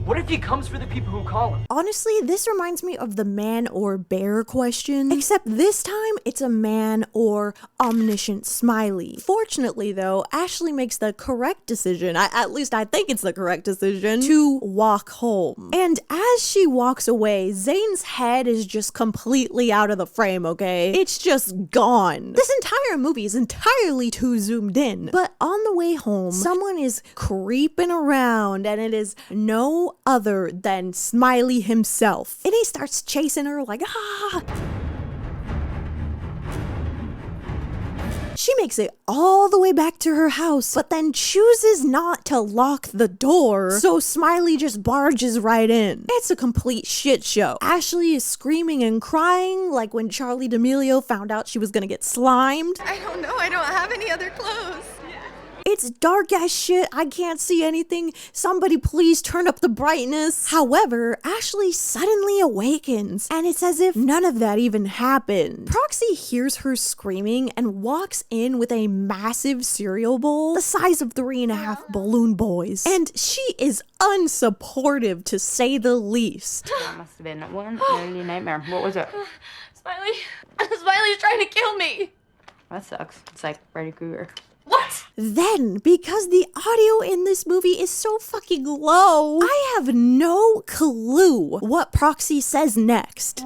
What if he comes for the people who call him? Honestly, this reminds me of the man or bear question, except this time it's a man or omniscient Smiley. Fortunately though, Ashley makes the correct decision, at least I think it's the correct decision, to walk home. And as she walks away, Zane's head is just completely out of the frame, okay? It's just gone. This entire movie is entirely too zoomed in. But on the way home, someone is creeping around and it is no other than Smiley himself. And he starts chasing her like, ah! She makes it all the way back to her house, but then chooses not to lock the door, so Smiley just barges right in. It's a complete shit show. Ashley is screaming and crying like when Charlie D'Amelio found out she was gonna get slimed. I don't know, I don't have any other clothes. It's dark as shit. I can't see anything. Somebody please turn up the brightness. However, Ashley suddenly awakens, and it's as if none of that even happened. Proxy hears her screaming and walks in with a massive cereal bowl the size of 3.5 balloon boys. And she is unsupportive, to say the least. That must have been one early nightmare. What was it? Smiley. Smiley's trying to kill me. That sucks. It's like Freddy Krueger. What? Then, because the audio in this movie is so fucking low, I have no clue what Proxy says next.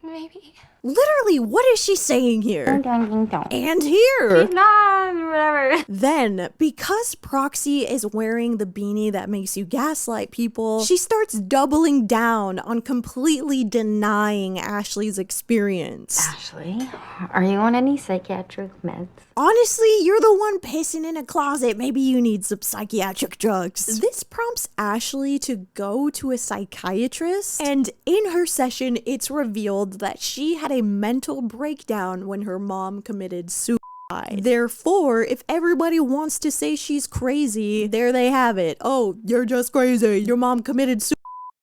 Maybe. Literally, what is she saying here? And here. Whatever. Then, because Proxy is wearing the beanie that makes you gaslight people, she starts doubling down on completely denying Ashley's experience. Ashley, are you on any psychiatric meds? Honestly, you're the one pissing in a closet. Maybe you need some psychiatric drugs. This prompts Ashley to go to a psychiatrist, and in her session, it's revealed that she had a mental breakdown when her mom committed suicide. Therefore, if everybody wants to say she's crazy, there they have it. Oh, you're just crazy. Your mom committed suicide,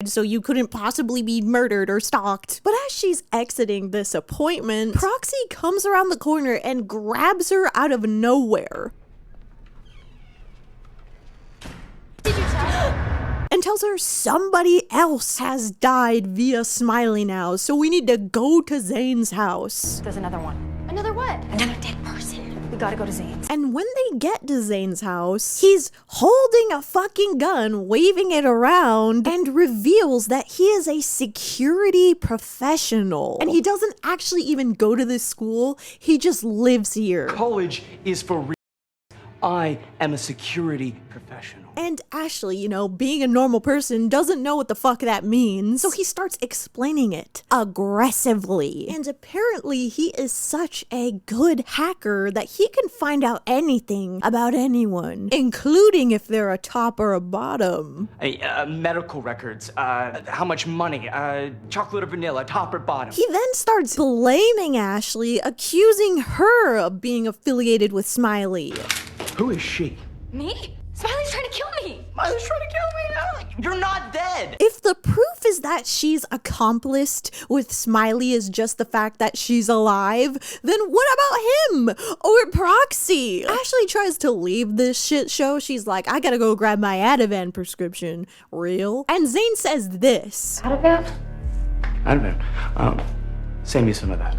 so you couldn't possibly be murdered or stalked. But as she's exiting this appointment, Proxy comes around the corner and grabs her out of nowhere. Did you tell? And tells her somebody else has died via Smiley now, so we need to go to Zane's house. There's another one. Another what? Another dead person. We gotta go to Zane's. And when they get to Zane's house, he's holding a fucking gun, waving it around, and reveals that he is a security professional. And he doesn't actually even go to this school, he just lives here. College is for real. I am a security professional. And Ashley, you know, being a normal person, doesn't know what the fuck that means, so he starts explaining it aggressively. And apparently he is such a good hacker that he can find out anything about anyone, including if they're a top or a bottom. Medical records, how much money, chocolate or vanilla, top or bottom. He then starts blaming Ashley, accusing her of being affiliated with Smiley. Who is she? Me? Smiley's trying to kill me. Smiley's trying to kill me. You're not dead. If the proof is that she's accomplice with Smiley is just the fact that she's alive, then what about him? Or Proxy? Ashley tries to leave this shit show. She's like, I gotta go grab my Ativan prescription. Real? And Zane says this. Ativan? I don't know. Send me some of that.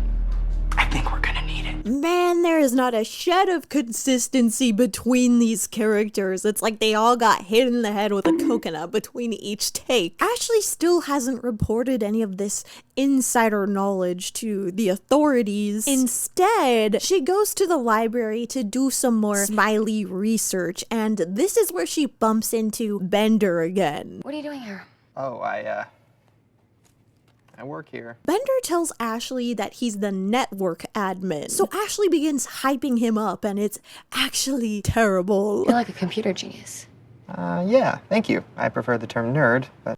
I think we're gonna need it. Man, there is not a shed of consistency between these characters. It's like they all got hit in the head with a coconut between each take. Ashley still hasn't reported any of this insider knowledge to the authorities. Instead, she goes to the library to do some more Smiley research, and this is where she bumps into Bender again. What are you doing here? Oh, I work here. Bender tells Ashley that he's the network admin. So Ashley begins hyping him up, and it's actually terrible. You're like a computer genius. Yeah, thank you. I prefer the term nerd, but...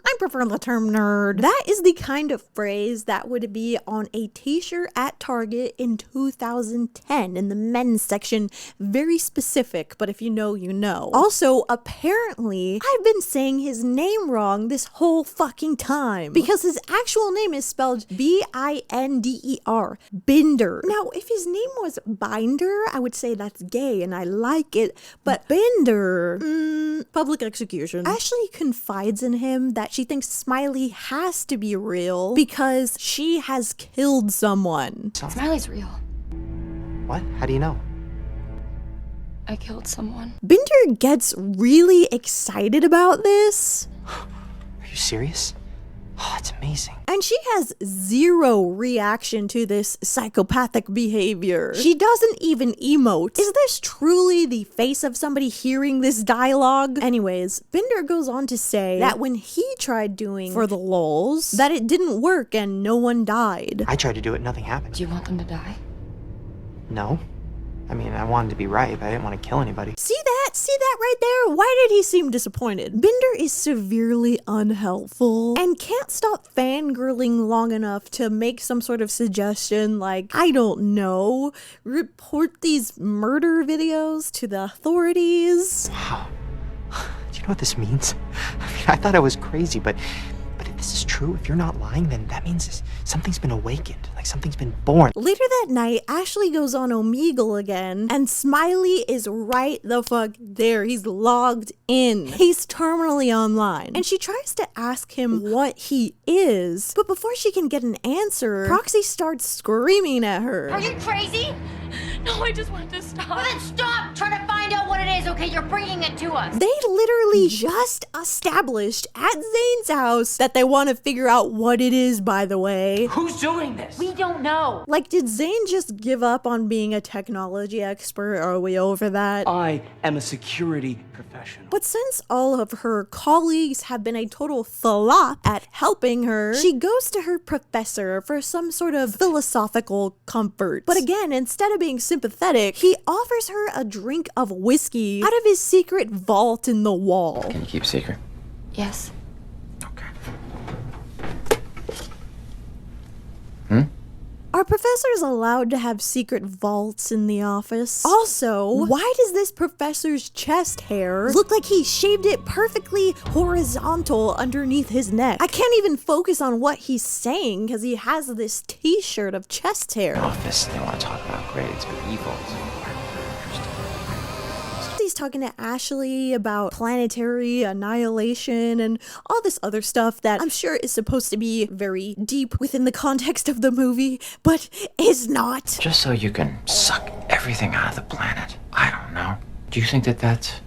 I prefer the term nerd. That is the kind of phrase that would be on a t-shirt at Target in 2010 in the men's section. Very specific, but if you know, you know. Also, apparently, I've been saying his name wrong this whole fucking time because his actual name is spelled B-I-N-D-E-R. Binder. Now, if his name was Binder, I would say that's gay and I like it, but Bender, public execution. Ashley confides in him that she thinks Smiley has to be real because she has killed someone. Smiley's real. What? How do you know? I killed someone. Bender gets really excited about this. Are you serious? Oh, it's amazing. And she has zero reaction to this psychopathic behavior. She doesn't even emote. Is this truly the face of somebody hearing this dialogue? Anyways, Bender goes on to say that when he tried doing for the lols, that it didn't work and no one died. I tried to do it, nothing happened. Do you want them to die? No. I mean, I wanted to be right, but I didn't want to kill anybody. See that? See that right there? Why did he seem disappointed? Bender is severely unhelpful and can't stop fangirling long enough to make some sort of suggestion like, I don't know, report these murder videos to the authorities. Wow. Do you know what this means? I mean, I thought I was crazy, but if this is true, if you're not lying, then that means something's been awakened, like something's been born. Later that night, Ashley goes on Omegle again, and Smiley is right the fuck there. He's logged in. He's terminally online. And she tries to ask him what he is, but before she can get an answer, Proxy starts screaming at her. Are you crazy? No, I just wanted to stop. Well, then stop trying to find out what it is, okay? You're bringing it to us. They literally just established at Zane's house that they want to figure out what it is, by the way. Who's doing this? We don't know. Like, did Zane just give up on being a technology expert? Are we over that? I am a security professional. But since all of her colleagues have been a total flop at helping her, she goes to her professor for some sort of philosophical comfort. But again, instead of being sympathetic, he offers her a drink of whiskey out of his secret vault in the wall. Can you keep a secret? Yes. Are professors allowed to have secret vaults in the office? Also, why does this professor's chest hair look like he shaved it perfectly horizontal underneath his neck? I can't even focus on what he's saying because he has this t-shirt of chest hair. Office, they want to talk about grades, but evils. He's talking to Ashley about planetary annihilation and all this other stuff that I'm sure is supposed to be very deep within the context of the movie, but is not. Just so you can suck everything out of the planet. I don't know. Do you think that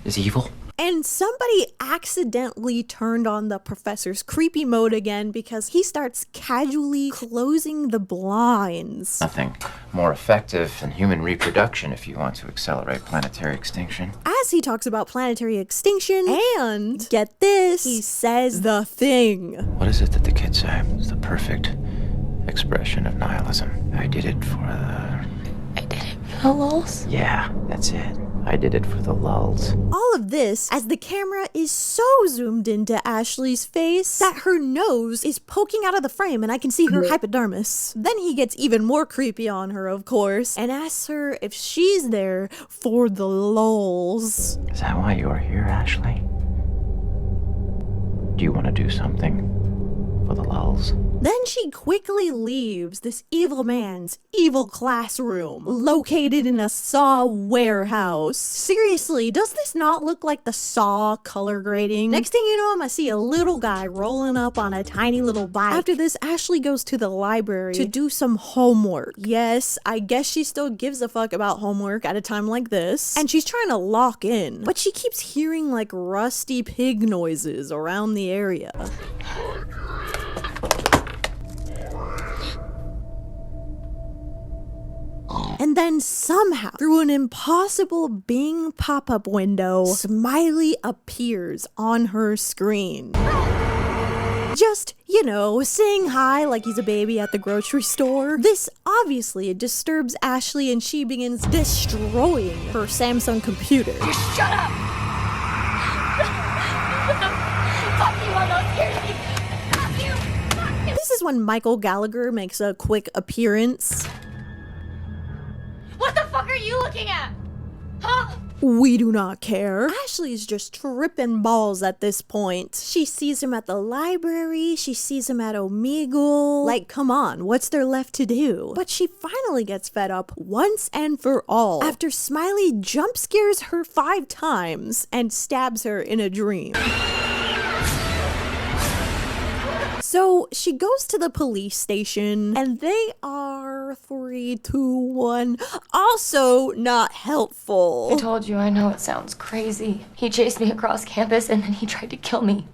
is evil? And somebody accidentally turned on the professor's creepy mode again because he starts casually closing the blinds. Nothing more effective than human reproduction if you want to accelerate planetary extinction. As he talks about planetary extinction, and get this, he says the thing. What is it that the kids say? It's the perfect expression of nihilism. I did it for the... I did it for the lulz? Yeah, that's it. I did it for the lulz. All of this as the camera is so zoomed into Ashley's face that her nose is poking out of the frame and I can see her hypodermis. Then he gets even more creepy on her, of course, and asks her if she's there for the lulz. Is that why you're here, Ashley? Do you want to do something for the lulz? Then she quickly leaves this evil man's evil classroom, located in a Saw warehouse. Seriously, does this not look like the Saw color grading? Next thing you know, I see a little guy rolling up on a tiny little bike. After this, Ashley goes to the library to do some homework. Yes, I guess she still gives a fuck about homework at a time like this. And she's trying to lock in, but she keeps hearing like rusty pig noises around the area. And then somehow, through an impossible Bing pop-up window, Smiley appears on her screen. Just, you know, saying hi like he's a baby at the grocery store. This obviously disturbs Ashley and she begins destroying her Samsung computer. Shut up! Fuck you, I'm not scared of you. Fuck you! Fuck you! This is when Michael Gallagher makes a quick appearance. What the fuck are you looking at? Huh? We do not care. Ashley's just tripping balls at this point. She sees him at the library, she sees him at Omegle. Like, come on, what's there left to do? But she finally gets fed up once and for all after Smiley jump scares her 5 times and stabs her in a dream. So she goes to the police station and they are 3, 2, 1. Also not helpful. I told you, I know it sounds crazy. He chased me across campus and then he tried to kill me.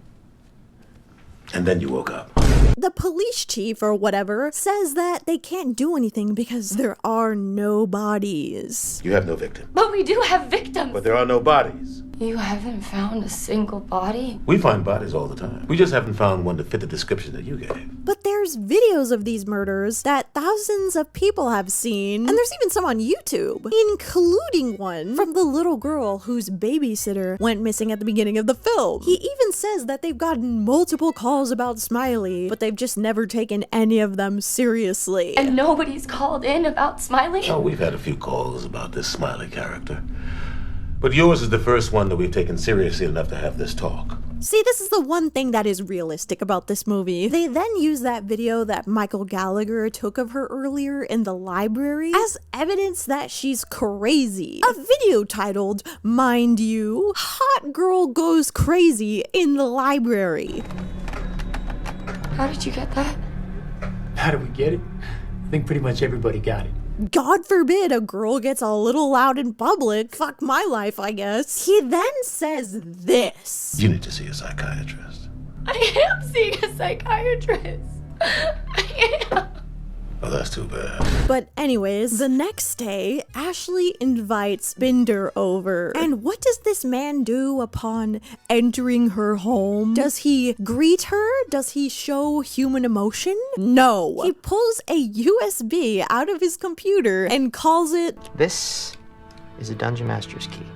And then you woke up. The police chief or whatever says that they can't do anything because there are no bodies. You have no victim. But we do have victims. But there are no bodies. You haven't found a single body? We find bodies all the time. We just haven't found one to fit the description that you gave. But there's videos of these murders that thousands of people have seen, and there's even some on YouTube, including one from the little girl whose babysitter went missing at the beginning of the film. He even says that they've gotten multiple calls about Smiley, but they've just never taken any of them seriously. And nobody's called in about Smiley? Oh, we've had a few calls about this Smiley character. But yours is the first one that we've taken seriously enough to have this talk. See, this is the one thing that is realistic about this movie. They then use that video that Michael Gallagher took of her earlier in the library as evidence that she's crazy. A video titled, mind you, Hot Girl Goes Crazy in the Library. How did you get that? How did we get it? I think pretty much everybody got it. God forbid a girl gets a little loud in public. Fuck my life, I guess. He then says this. You need to see a psychiatrist. I am seeing a psychiatrist. I am. Oh, that's too bad. But anyways, the next day, Ashley invites Binder over. And what does this man do upon entering her home? Does he greet her? Does he show human emotion? No. He pulls a USB out of his computer and calls it... This is a Dungeon Master's key.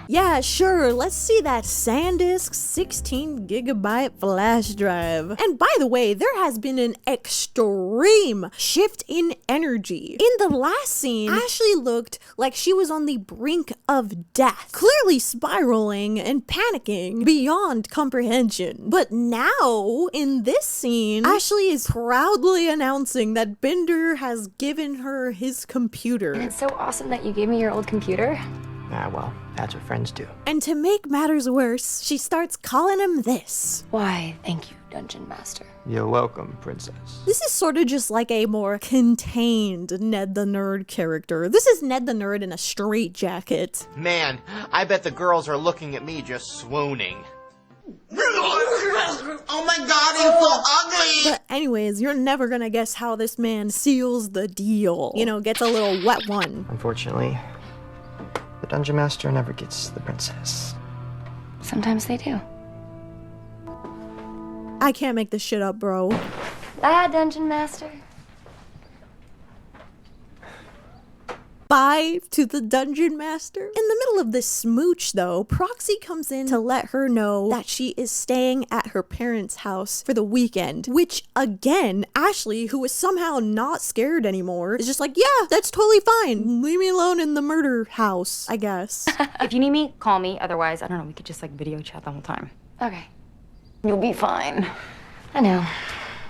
Yeah, sure, let's see that SanDisk 16 gigabyte flash drive. And by the way, there has been an extreme shift in energy. In the last scene, Ashley looked like she was on the brink of death, clearly spiraling and panicking beyond comprehension. But now, in this scene, Ashley is proudly announcing that Binder has given her his computer. And it's so awesome that you gave me your old computer. Ah, well, that's what friends do. And to make matters worse, she starts calling him this. Why, thank you, Dungeon Master. You're welcome, princess. This is sort of just like a more contained Ned the Nerd character. This is Ned the Nerd in a straitjacket. Man, I bet the girls are looking at me just swooning. Oh my god, he's so ugly! But anyways, you're never gonna guess how this man seals the deal. You know, gets a little wet one. Unfortunately, the Dungeon Master never gets the princess. Sometimes they do. I can't make this shit up, bro. Bye, Dungeon Master. Bye to the Dungeon Master. In the middle of this smooch, though, Proxy comes in to let her know that she is staying at her parents' house for the weekend, which, again, Ashley, who is somehow not scared anymore, is just like, yeah, that's totally fine. Leave me alone in the murder house, I guess. If you need me, call me. Otherwise, I don't know, we could just like video chat the whole time. Okay. You'll be fine. I know.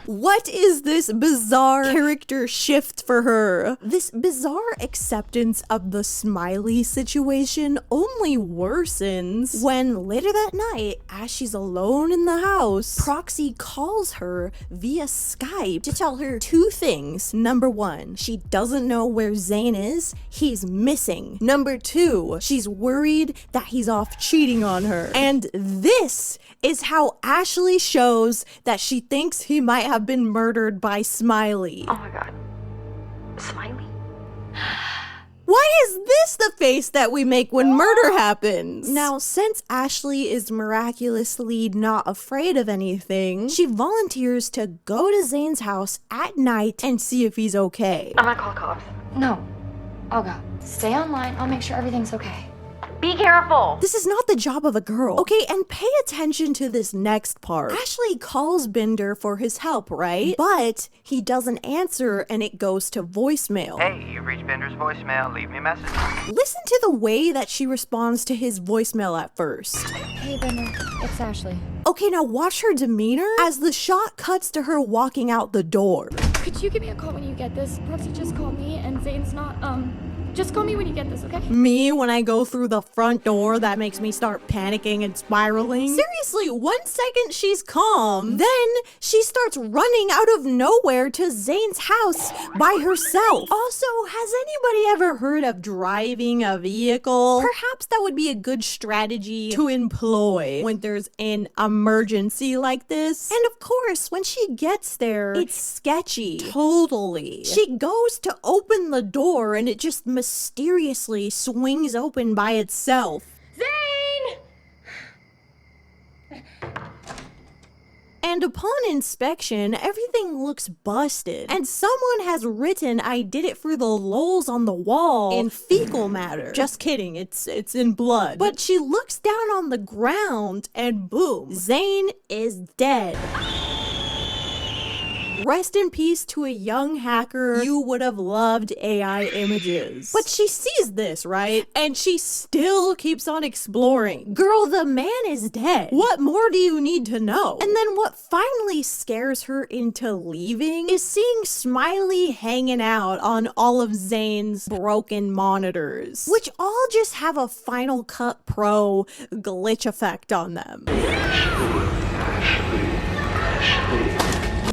What is this bizarre character shift for her? This bizarre acceptance of the Smiley situation only worsens when later that night, as she's alone in the house, Proxy calls her via Skype to tell her two things. Number one, she doesn't know where Zane is. He's missing. Number two, she's worried that he's off cheating on her. And this is how Ashley shows that she thinks he might have been murdered by Smiley. Oh my god. Smiley? Why is this the face that we make when murder happens? Now, since Ashley is miraculously not afraid of anything, she volunteers to go to Zane's house at night and see if he's okay. I'm gonna call cops. No. I'll go. Stay online. I'll make sure everything's okay. Be careful! This is not the job of a girl. Okay, and pay attention to this next part. Ashley calls Bender for his help, right? But he doesn't answer and it goes to voicemail. Hey, you've reached Bender's voicemail. Leave me a message. Listen to the way that she responds to his voicemail at first. Hey, Bender. It's Ashley. Okay, now watch her demeanor as the shot cuts to her walking out the door. Could you give me a call when you get this? Proxy just called me and Zane's not, just call me when you get this, okay? Me, when I go through the front door, that makes me start panicking and spiraling. Seriously, 1 second she's calm, then she starts running out of nowhere to Zane's house by herself. Also, has anybody ever heard of driving a vehicle? Perhaps that would be a good strategy to employ when there's an emergency like this. And of course, when she gets there, it's sketchy. Totally. She goes to open the door and it just mysteriously swings open by itself. Zane! And upon inspection, everything looks busted. And someone has written, "I did it for the lols" on the wall in fecal matter. Just kidding, it's in blood. But she looks down on the ground and boom, Zane is dead. Rest in peace to a young hacker. You would have loved AI images. But she sees this, right? And she still keeps on exploring. Girl, the man is dead. What more do you need to know? And then what finally scares her into leaving is seeing Smiley hanging out on all of Zane's broken monitors, which all just have a Final Cut Pro glitch effect on them.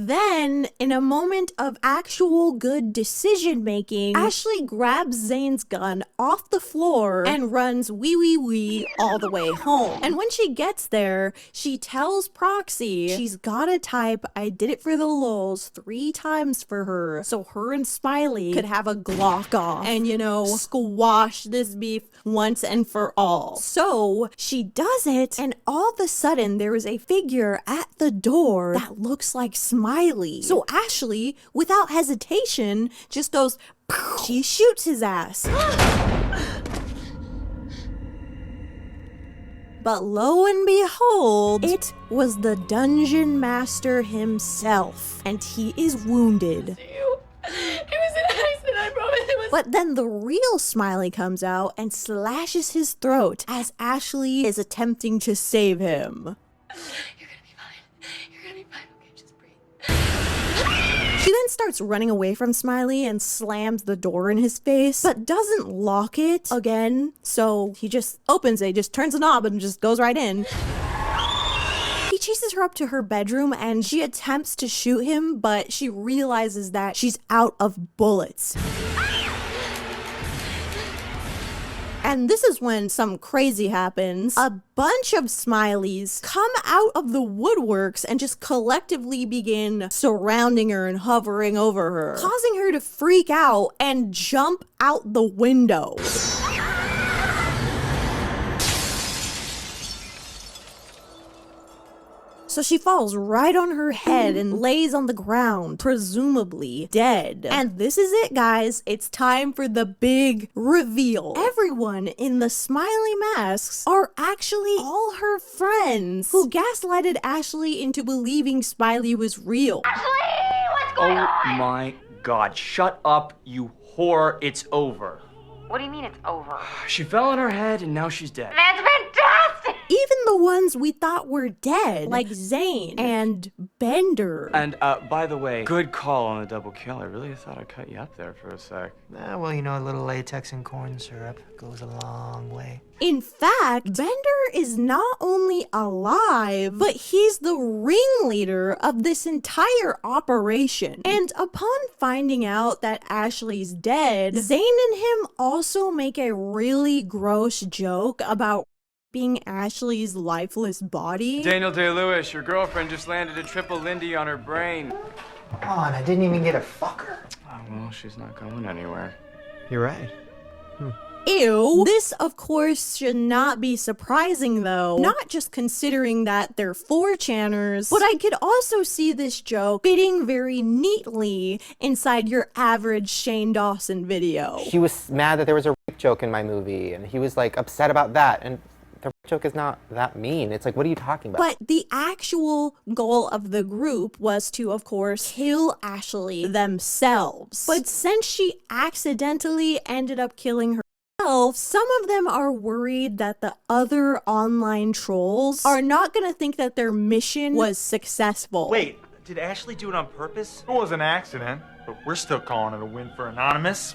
Then, in a moment of actual good decision making, Ashley grabs Zane's gun off the floor and runs wee all the way home. And when she gets there, she tells Proxy she's gotta type "I did it for the lols" 3 times for her, so her and Smiley could have a Glock off and, you know, squash this beef once and for all. So she does it, and all of a sudden there is a figure at the door that looks like Smiley. So Ashley, without hesitation, just goes, pow. She shoots his ass. But lo and behold, it was the dungeon master himself, and he is wounded. It was an accident, I promise it was. But then the real Smiley comes out and slashes his throat as Ashley is attempting to save him. She then starts running away from Smiley and slams the door in his face, but doesn't lock it again. So he just opens it, just turns the knob and just goes right in. He chases her up to her bedroom and she attempts to shoot him, but she realizes that she's out of bullets. And this is when something crazy happens. A bunch of Smileys come out of the woodworks and just collectively begin surrounding her and hovering over her, causing her to freak out and jump out the window. So she falls right on her head and lays on the ground, presumably dead. And this is it, guys. It's time for the big reveal. Everyone in the Smiley masks are actually all her friends who gaslighted Ashley into believing Smiley was real. Ashley, what's going on? Oh my god, shut up, you whore. It's over. What do you mean it's over? She fell on her head and now she's dead. That's fantastic! Even the ones we thought were dead, like Zane and Bender. And, by the way, good call on the double kill. I really thought I cut you up there for a sec. Well, you know, a little latex and corn syrup goes a long way. In fact, Bender is not only alive, but he's the ringleader of this entire operation. And upon finding out that Ashley's dead, Zane and him also make a really gross joke about being Ashley's lifeless body. Daniel Day-Lewis, your girlfriend just landed a triple Lindy on her brain. Come on, I didn't even get a fucker. Oh, well, she's not going anywhere. You're right. Ew. This, of course, should not be surprising, though. Not just considering that they're 4chaners, but I could also see this joke fitting very neatly inside your average Shane Dawson video. He was mad that there was a rape joke in my movie, and he was, like, upset about that, and the rape joke is not that mean. It's like, what are you talking about? But the actual goal of the group was to, of course, kill Ashley themselves. But since she accidentally ended up killing her, some of them are worried that the other online trolls are not gonna think that their mission was successful. Wait, did Ashley do it on purpose? It was an accident, but we're still calling it a win for Anonymous.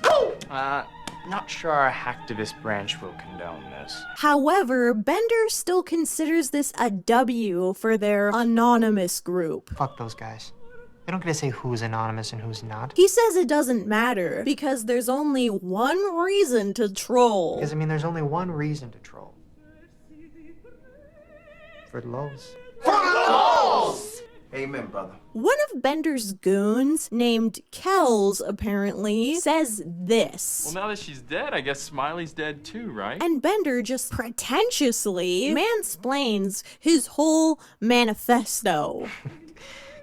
Not sure our hacktivist branch will condone this. However, Bender still considers this a W for their anonymous group. Fuck those guys. They don't get to say who's anonymous and who's not. He says it doesn't matter because there's only one reason to troll. Because, I mean, there's only one reason to troll. For the lols. For the lols! Amen, brother. One of Bender's goons, named Kells, apparently, says this. Well, now that she's dead, I guess Smiley's dead too, right? And Bender just pretentiously mansplains his whole manifesto.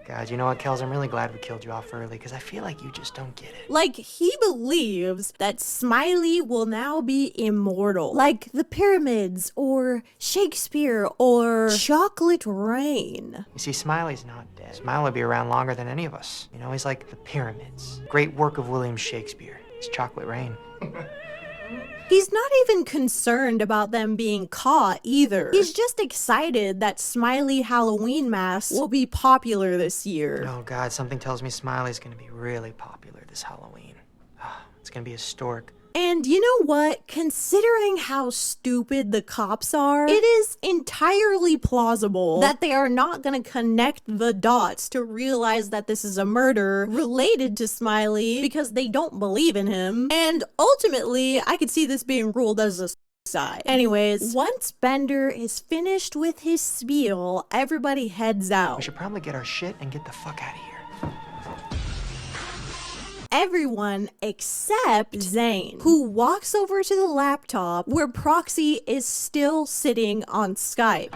God, you know what, Kels? I'm really glad we killed you off early, because I feel like you just don't get it. Like, he believes that Smiley will now be immortal. Like the pyramids, or Shakespeare, or Chocolate Rain. You see, Smiley's not dead. Smiley will be around longer than any of us. You know, he's like the pyramids. Great work of William Shakespeare. It's Chocolate Rain. He's not even concerned about them being caught either. He's just excited that Smiley Halloween masks will be popular this year. Oh God, something tells me Smiley's gonna be really popular this Halloween. It's gonna be historic. And you know what? Considering how stupid the cops are, it is entirely plausible that they are not gonna connect the dots to realize that this is a murder related to Smiley because they don't believe in him. And ultimately, I could see this being ruled as a suicide. Anyways, once Bender is finished with his spiel, everybody heads out. We should probably get our shit and get the fuck out of here. Everyone except Zane, who walks over to the laptop where Proxy is still sitting on Skype.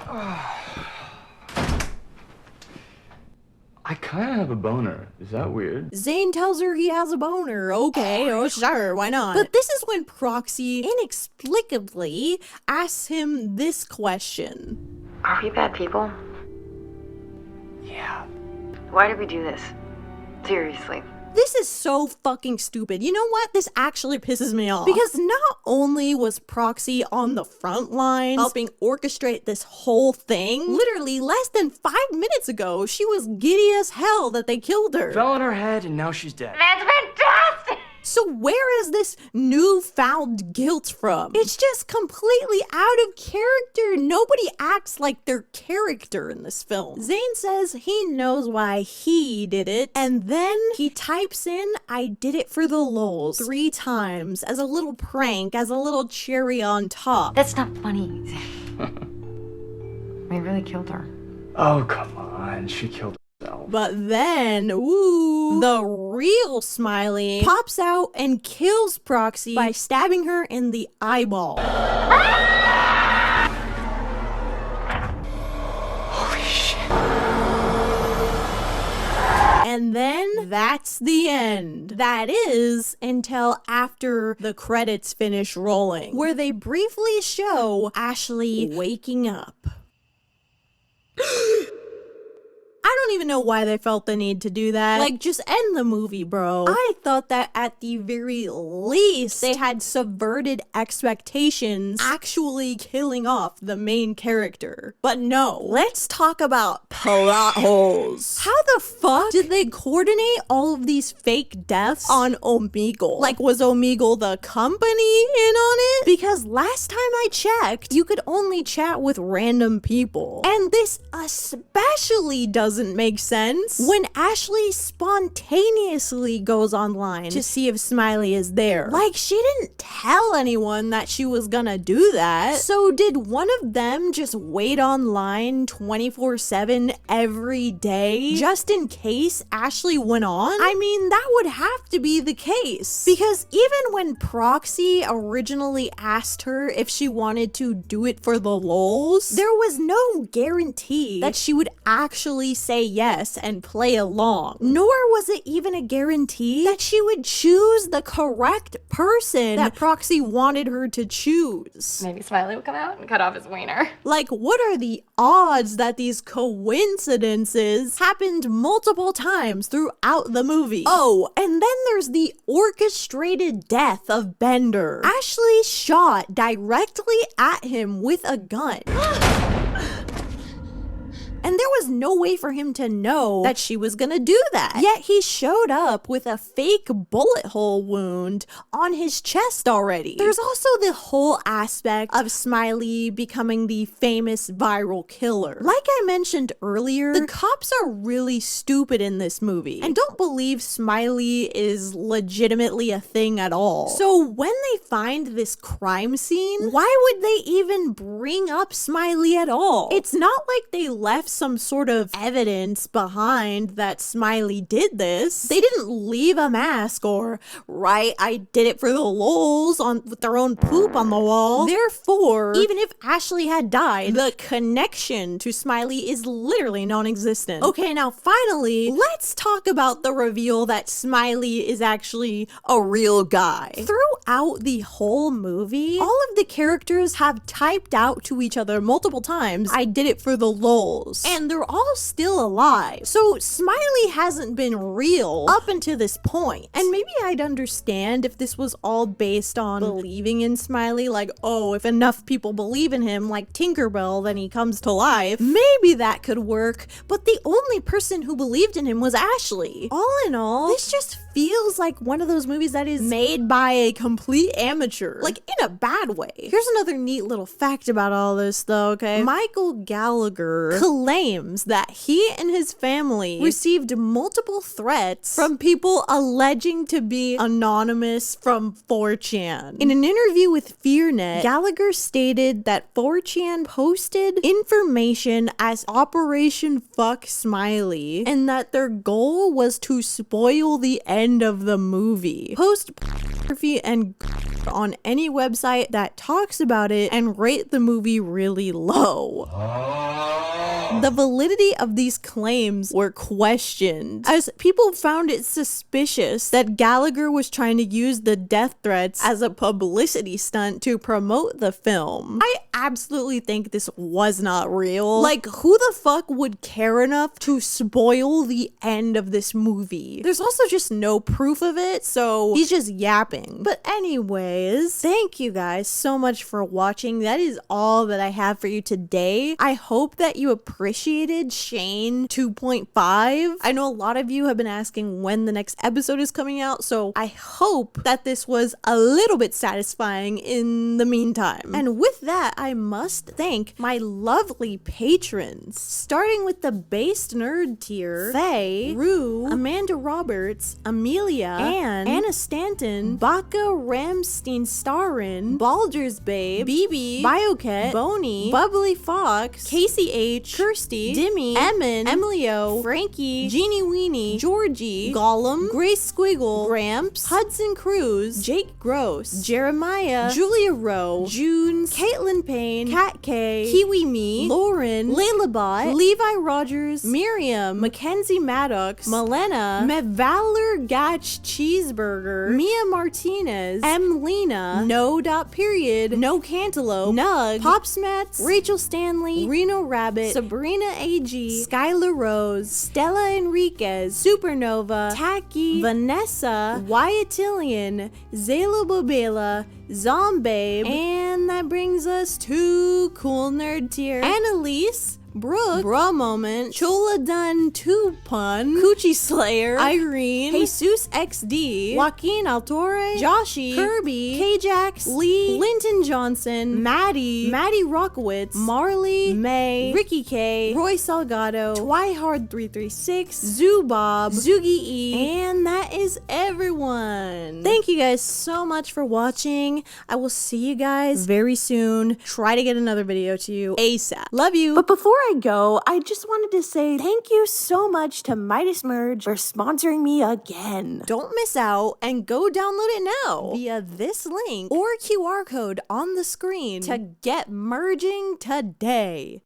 I kind of have a boner. Is that weird? Zane tells her he has a boner. Okay, oh sure, why not? But this is when Proxy inexplicably asks him this question. Are we bad people? Yeah. Why did we do this? Seriously. This is so fucking stupid. You know what? This actually pisses me off. Because not only was Proxy on the front lines helping orchestrate this whole thing, literally less than 5 minutes ago, she was giddy as hell that they killed her. Fell on her head and now she's dead. That's fantastic! So where is this newfound guilt from? It's just completely out of character. Nobody acts like their character in this film. Zane says he knows why he did it, and then he types in, "I did it for the lols," 3 times as a little prank, as a little cherry on top. That's not funny. We really killed her. Oh, come on. She killed herself. But then, ooh, the real Smiley pops out and kills Proxy by stabbing her in the eyeball. Holy shit. And then that's the end. That is until after the credits finish rolling, where they briefly show Ashley waking up. I don't even know why they felt the need to do that. Like, just end the movie, bro. I thought that at the very least, they had subverted expectations, actually killing off the main character. But no, let's talk about plot holes. How the fuck did they coordinate all of these fake deaths on Omegle? Like, was Omegle the company in on it? Because last time I checked, you could only chat with random people. And this especially doesn't make sense when Ashley spontaneously goes online to see if Smiley is there. Like, she didn't tell anyone that she was gonna do that. So did one of them just wait online 24/7 every day just in case Ashley went on? I mean, that would have to be the case. Because even when Proxy originally asked her if she wanted to do it for the lols, there was no guarantee that she would actually say yes and play along. Nor was it even a guarantee that she would choose the correct person that Proxy wanted her to choose. Maybe Smiley will come out and cut off his wiener. Like, what are the odds that these coincidences happened multiple times throughout the movie? Oh, and then there's the orchestrated death of Bender. Ashley shot directly at him with a gun. And there was no way for him to know that she was gonna do that. Yet he showed up with a fake bullet hole wound on his chest already. There's also the whole aspect of Smiley becoming the famous viral killer. Like I mentioned earlier, the cops are really stupid in this movie and don't believe Smiley is legitimately a thing at all. So when they find this crime scene, why would they even bring up Smiley at all? It's not like they left some sort of evidence behind that Smiley did this. They didn't leave a mask or write "I did it for the lols" on with their own poop on the wall. Therefore, even if Ashley had died, the connection to Smiley is literally non-existent. Okay, now finally, let's talk about the reveal that Smiley is actually a real guy. Throughout the whole movie, all of the characters have typed out to each other multiple times, "I did it for the lols." And they're all still alive. So Smiley hasn't been real up until this point. And maybe I'd understand if this was all based on believing in Smiley, like, oh, if enough people believe in him, like Tinkerbell, then he comes to life. Maybe that could work, but the only person who believed in him was Ashley. All in all, this just feels like one of those movies that is made by a complete amateur, like in a bad way. Here's another neat little fact about all this though, okay? Michael Gallagher claims that he and his family received multiple threats from people alleging to be anonymous from 4chan. In an interview with FearNet, Gallagher stated that 4chan posted information as Operation Fuck Smiley and that their goal was to spoil the end of the movie. Post pornography and on any website that talks about it and rate the movie really low. The validity of these claims were questioned, as people found it suspicious that Gallagher was trying to use the death threats as a publicity stunt to promote the film. I absolutely think this was not real. Like, who the fuck would care enough to spoil the end of this movie? There's also just no proof of it, so he's just yapping. But anyways, thank you guys so much for watching. That is all that I have for you today. I hope that you appreciated Shane 2.5. I know a lot of you have been asking when the next episode is coming out, so I hope that this was a little bit satisfying in the meantime. And with that, I must thank my lovely patrons, starting with the based nerd tier: Faye, Rue, Amanda Roberts, Amelia, Anna Stanton, Baka Ramstein Starin, Baldur's Babe, BB, Bioket, Boney, Bubbly Fox, Casey H, Kirsty, Dimmy, Emin, Emilio, Frankie, Jeannie Weenie, Georgie, Gollum, Grace Squiggle, Gramps, Hudson Cruz, Jake Gross, Jeremiah, Julia Rowe, Junes, Caitlin Payne, Kat K, Kiwi Me, Lauren, Layla Bot, Levi Rogers, Miriam, Mackenzie Maddox, Melena, Mevaler Gatch Cheeseburger, Mia Martinez, M. Lena, No. Period, No Cantaloupe, Nug, Popsmats, Rachel Stanley, Reno Rabbit, Sabrina Sabrina AG, Skylar Rose, Stella Enriquez, Supernova, Tacky, Vanessa, Wyatillion, Zayla Bobela, Zombabe, and that brings us to Cool Nerd Tier. Annalise, Brooke, Bra Moment, Chola Dun 2 Pun, Coochie Slayer, Irene, Jesus XD, Joaquin Altore, Joshi, Kirby, K-Jax, Lee, Linton Johnson, Maddie Rockowitz, Marley, May, Ricky K, Roy Salgado, Twihard336, Zoobob, Zoogie E, and that is everyone. Thank you guys so much for watching. I will see you guys very soon. Try to get another video to you ASAP. Love you. But before I go, I just wanted to say thank you so much to Midas Merge for sponsoring me again. Don't miss out and go download it now via this link or QR code on the screen to get merging today.